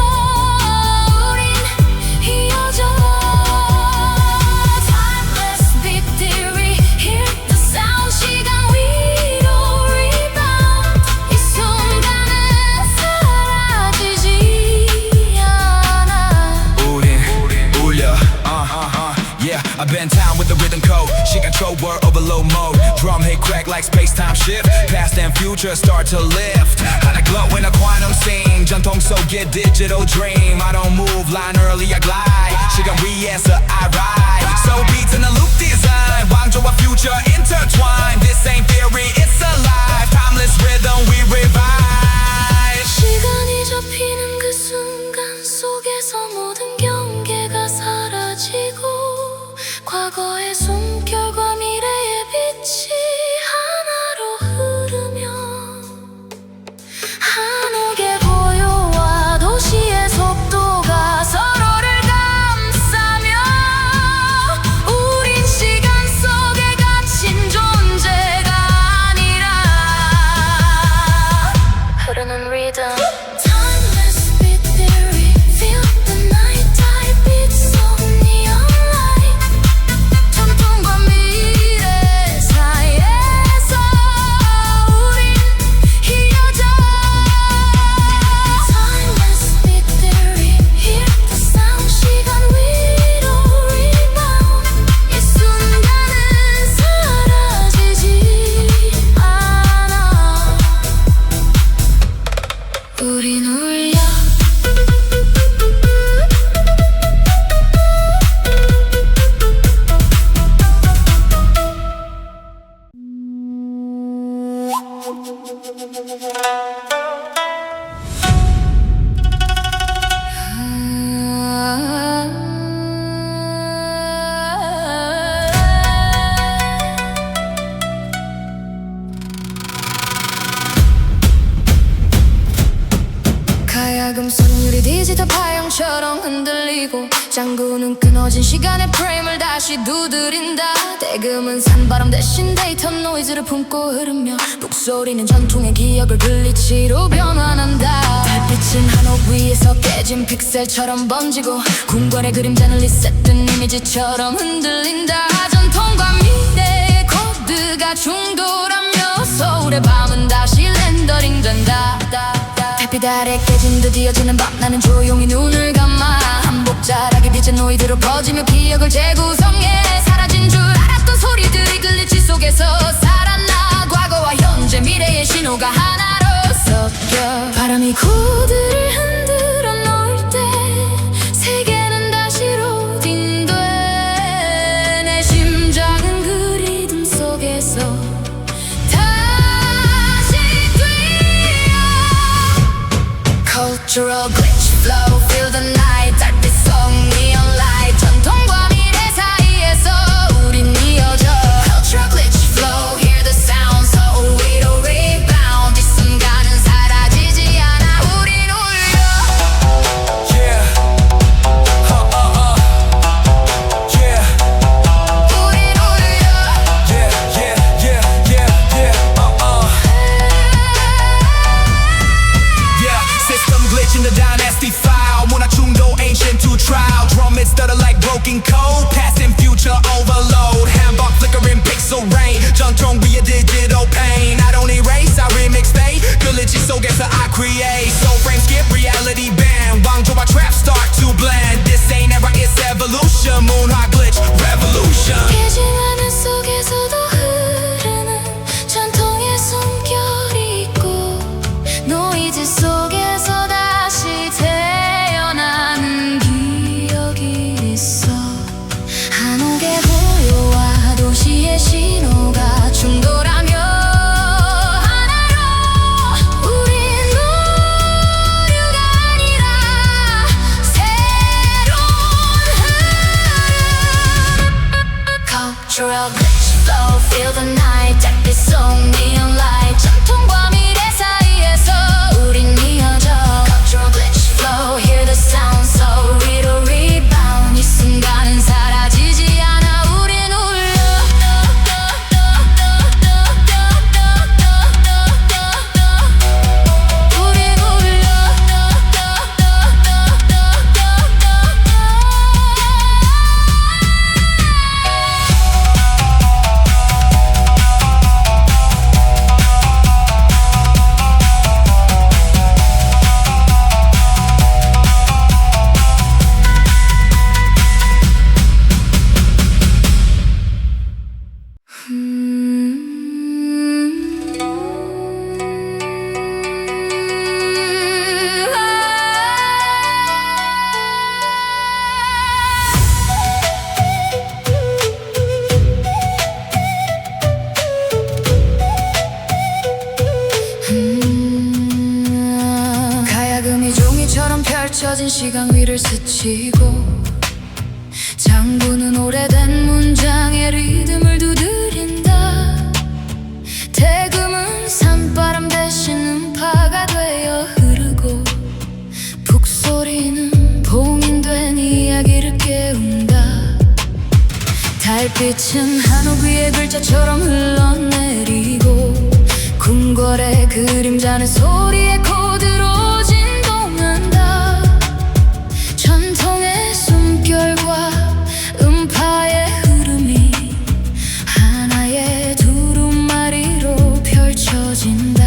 우린 이어져 Timeless beat theory hear the sound 시간 위로 rebound 이 순간은 사라지지 않아 우린 울려 Yeah, I bend time with the rhythm code 시간 초월 overload mode Drum hit crack like space-time shift Past and future start to lift 하나 glow in a quantum scene 전통 속의 digital dream I don't move line early I glide 시간 위에서 I ride So beats in a loop design 왕조와 future intertwine This ain't theory, it's alive Timeless rhythm we revive 시간이 접히는 그 순간 속에서 모든 경계가 사라지고 과거의 숨결과 미래의 빛이 하나로 흐르며 한옥의 고요와 도시의 속도가 서로를 감싸며 우린 시간 속에 갇힌 존재가 아니라 흐르는 리듬 Timeless beat theory feel the night 달빛 속 neon light 전통 파동처럼 흔들리고 장구는 끊어진 시간의 프레임을 다시 두드린다. 대금은 산바람 대신 데이터 노이즈를 품고 흐르며 북소리는 전통의 기억을 글리치로 변환한다. 달빛은 한옥 위에서 깨진 픽셀처럼 번지고 궁궐의 그림자는 리셋된 이미지처럼 흔들린다. 전통과 미래의 코드가 충돌하며 서울의 밤은 다시 렌더링 된다. 달빛 아래 깨진 듯 이어지는 밤 나는 조용히 눈을 감아 한복 자락이 빛의 노이드로 퍼지며 기억을 재구성해. 사라진 줄 알았던 소리들이 글리치 속에서 살아나. 과거와 현재 미래의 신호가 하나로 섞여 바람이 코드를 흔들어 놓을 때 세계는 다시 로딩돼. 내 심장은 그 리듬 속에서 다시 뛰어. Cultural glitch flow, feel the night. 달빛 속 neon light. 전통과 미래 사이에서 우린 이어져. Cultural glitch flow, hear the sound, so we don't rebound. 이 순간은 사라지지 않아. 우린 울려. Yeah. Yeah. 우린 울려. Yeah, yeah, yeah, yeah, yeah. Yeah, system glitch in the dynasty file. 문화 충돌 ancient to trial. Drum it stutter like broken code. Past and future overload. Handbook flickering pixel rain. 전통 위에 digital pain. I don't erase, I remix fade. 글리치 속에서 I create. Soul frame skip reality band. 왕조와 trap start to blend. This ain't era, it's evolution. 문화 glitch revolution. 깨진 화면 속에서도 흐르는 전통의 숨결이 있고 노이즈 속에서 다시 태어나는 기억이 있어. 한옥의 고요와 도시의 신호가 충돌하며 하나로. 우린 오류가 아니라 새로운 흐름. Cultural glitch flow, feel the night. 달빛 속 neon light. 전통과 미래 사이에서 우린 이어져. Cultural glitch flow, hear the sound, so we don't rebound. 이 순간은 사라지지 않아. 우린 울려. 우린 울려. 가야금이 종이처럼 펼쳐진 시간 위를 스치고 장구는 오래된 문장의 리듬을 두드린다. 대금은 산바람 대신 음파가 되어 흐르고 북소리는 봉인된 이야기를 깨운다. 달빛은 한옥 위에 글자처럼 흘러내리고 궁궐의 그림자는 소리의 코드로 진동한다. 전통의 숨결과 음파의 흐름이 하나의 두루마리로 펼쳐진다.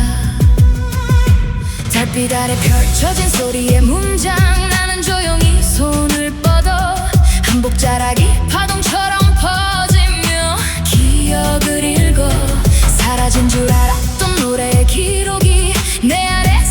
달빛 아래 펼쳐진 소리의 문장 나는 조용히 손을 뻗어 한복 자락이 파동처럼 퍼지며 기억을 읽어. 사라진 줄 알았던 노래의 기록이 내 안에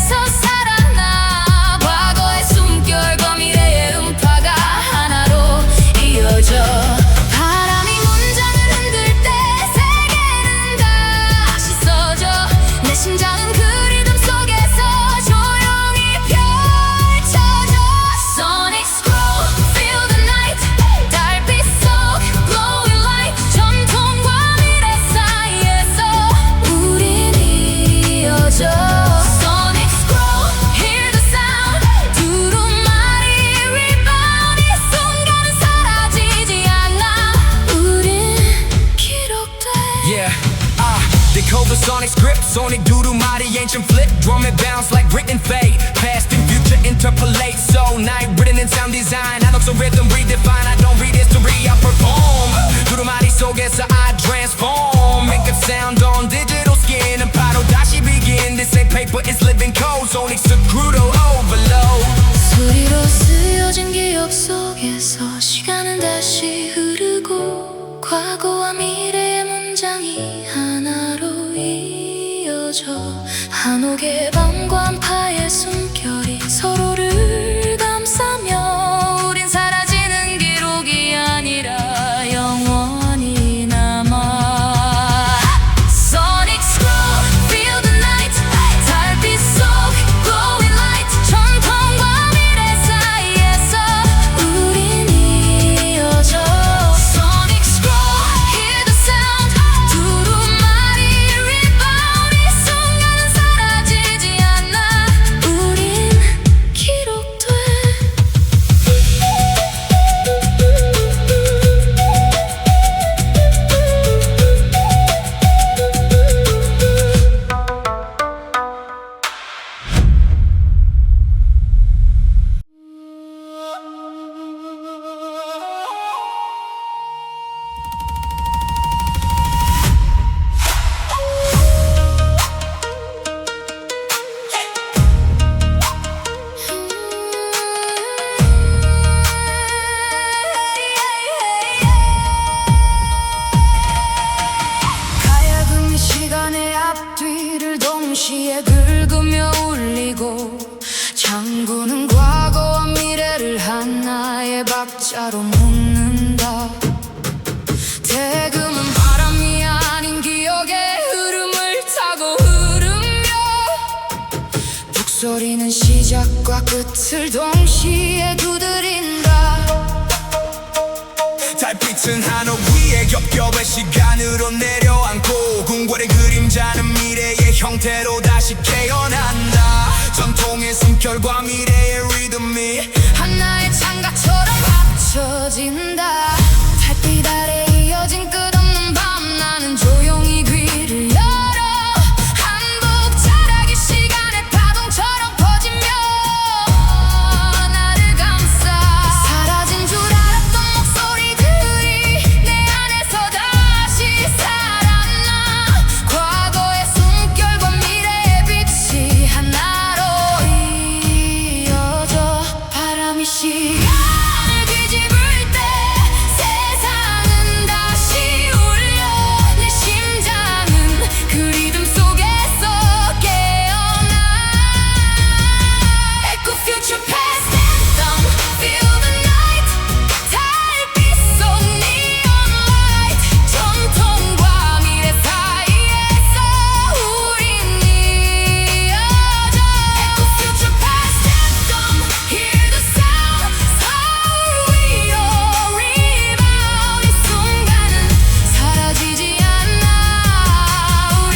the sonic script, sonic 두루마리 ancient flip, drum and bounce like written fate. Past and future interpolate, so night written in sound design. 한옥소 rhythm redefine, I don't read history, I perform. 두루마리 속에서 I transform. Make up sound on digital skin, and 바로 다시 begin. This ain't paper, it's living code, sonic screwed overload. 소리로 쓰여진 기억 속에서 시간은 다시 흐르고 과거와 미래의 문장이 하나로 이어져 한옥의 밤과 한파의 숨결이 서로를 감싸며 우린 사라지는 기록이 아니라 영원히 남아 Sonic scroll, feel the night 달빛 속 glowing light 전통과 미래 사이에서 우린 이어져 Sonic scroll, hear the sound 두루마리 rebound 이 순간은 사라지지 않아 우린 기록돼 가야금이 시간의 앞뒤를 동시에 긁으며 울리고 장구는 과거와 미래를 하나의 박자로 묶는다 대금은 바람이 아닌 기억의 흐름을 타고 흐르며 북소리는 시작과 끝을 동시에 두드린다 달빛은 한옥 위에 겹겹의 시간으로 내려앉고 궁궐의 그림자는 미래의 형태로 다시 깨어난다 전통의 숨결과 미래의 리듬이 하나의 창가처럼 합쳐진다 달빛 아래 이어진 끝없는 밤 나는 조용히 귀를 열어 한복 자락이 시간의 파동처럼 퍼지며 나를 감싸 사라진 줄 알았던 목소리들이 내 안에서 다시 살아나 과거의 숨결과 미래의 빛이 하나로 이어져 바람이 시간을 뒤집을 때 세상은 다시 울려 내 심장은 그 리듬 속에서 깨어나 Echo future past anthem feel the night 달빛 속 neon light 전통과 미래 사이에서 우린 이어져 Echo future past anthem hear the sound 서울 위로 rebound 이 순간은 사라지지 않아 우린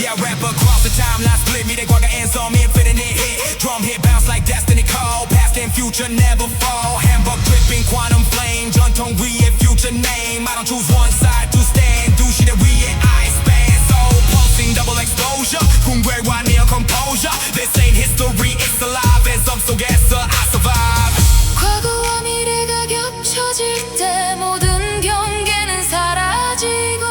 Yeah, rap across the timeline split 미래과거 and some infinity hit drum hit bounce like destiny call past and future never fall hamburg dripping quantum flame 전통 위에 future name I don't choose one side to stand 두 시대 위에 I span soul pulsing double exposure 궁궐과 neon composure this ain't history it's alive and some 속에서 I survive 과거와 미래가 겹쳐질 때 모든 경계는 사라지고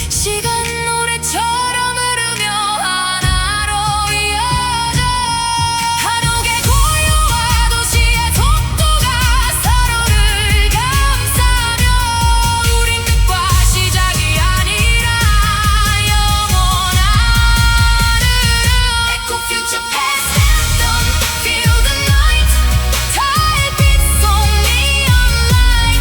시간 노래처럼 흐르며 하나로 이어져 한옥의 고요와 도시의 속도가 서로를 감싸며 우린 끝과 시작이 아니라 영원한 흐름 Echo future past anthem feel the night 달빛 속 neon light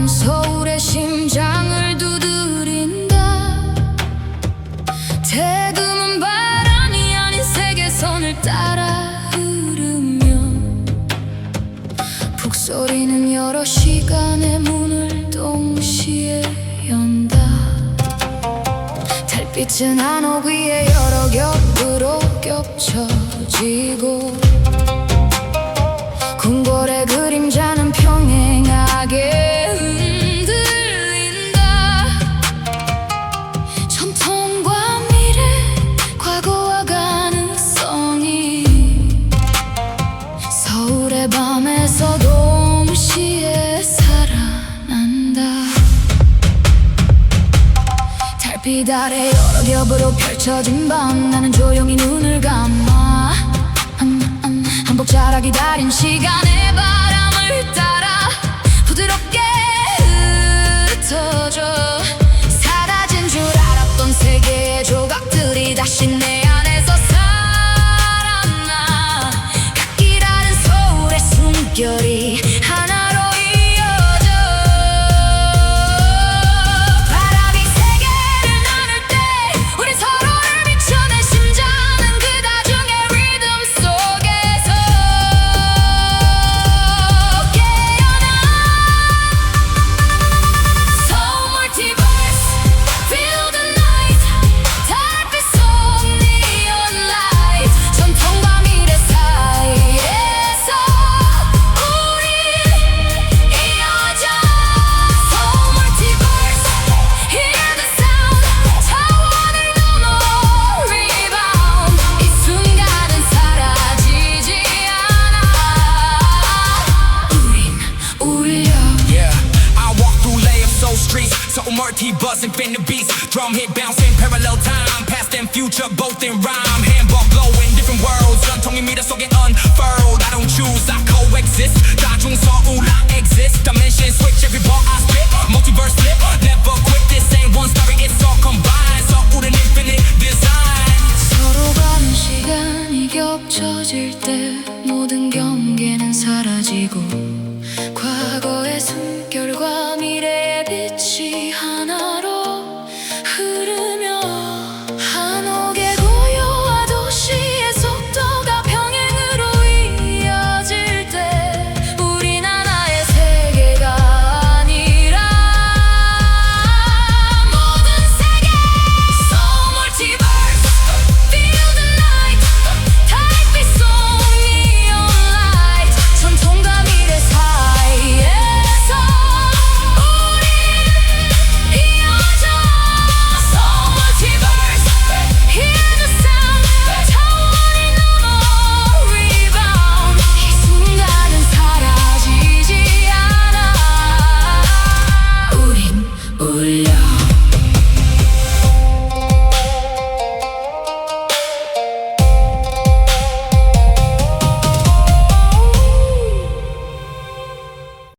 바람 서울의 심장을 두드린다. 대금은 바람이 아닌 세계선을 따라 흐르며 북소리는 여러 시간의 문을 동시에 연다. 달빛은 한옥 위에 여러 겹으로 겹쳐지고 궁궐의 그림자는 평행하게 흔들린다. 전통과 미래, 과거와 가능성이 서울의 밤에서 동시에 살아난다. 달빛 아래 여러 겹으로 펼쳐진 밤, 나는 조용히 눈을 감아 한복 자라 기다린 시간의 바람을 따라 부드럽게 흩어져 사라진 줄 알았던 세계의 조각들이 다시 내 안에서 살아나. 각기다른 서울의 숨결이 하나로 이어져 바람이 세계를 나눌 때 우리 서로를 비춰낸 심장은 그 다중의 리듬 속에서 깨어나. Soul Multiverse, feel the night. 달빛 속 neon light. 전통과 미래 사이에서 우리 이어져. Soul Multiverse, hear the sound. 차원을 넘어 rebound. 이 순간은 사라지지 않아. 우린 울려. Yeah, I walk through layers, soul streets, so multi-bus, infinite beats, drum hit bouncing, parallel time, past and future, both in rhyme, handball blowing, different worlds, 전통의 미래 속에 unfurled. I don't choose, I coexist. 다중 서울, I exist. Dimension switch, every bar I spit.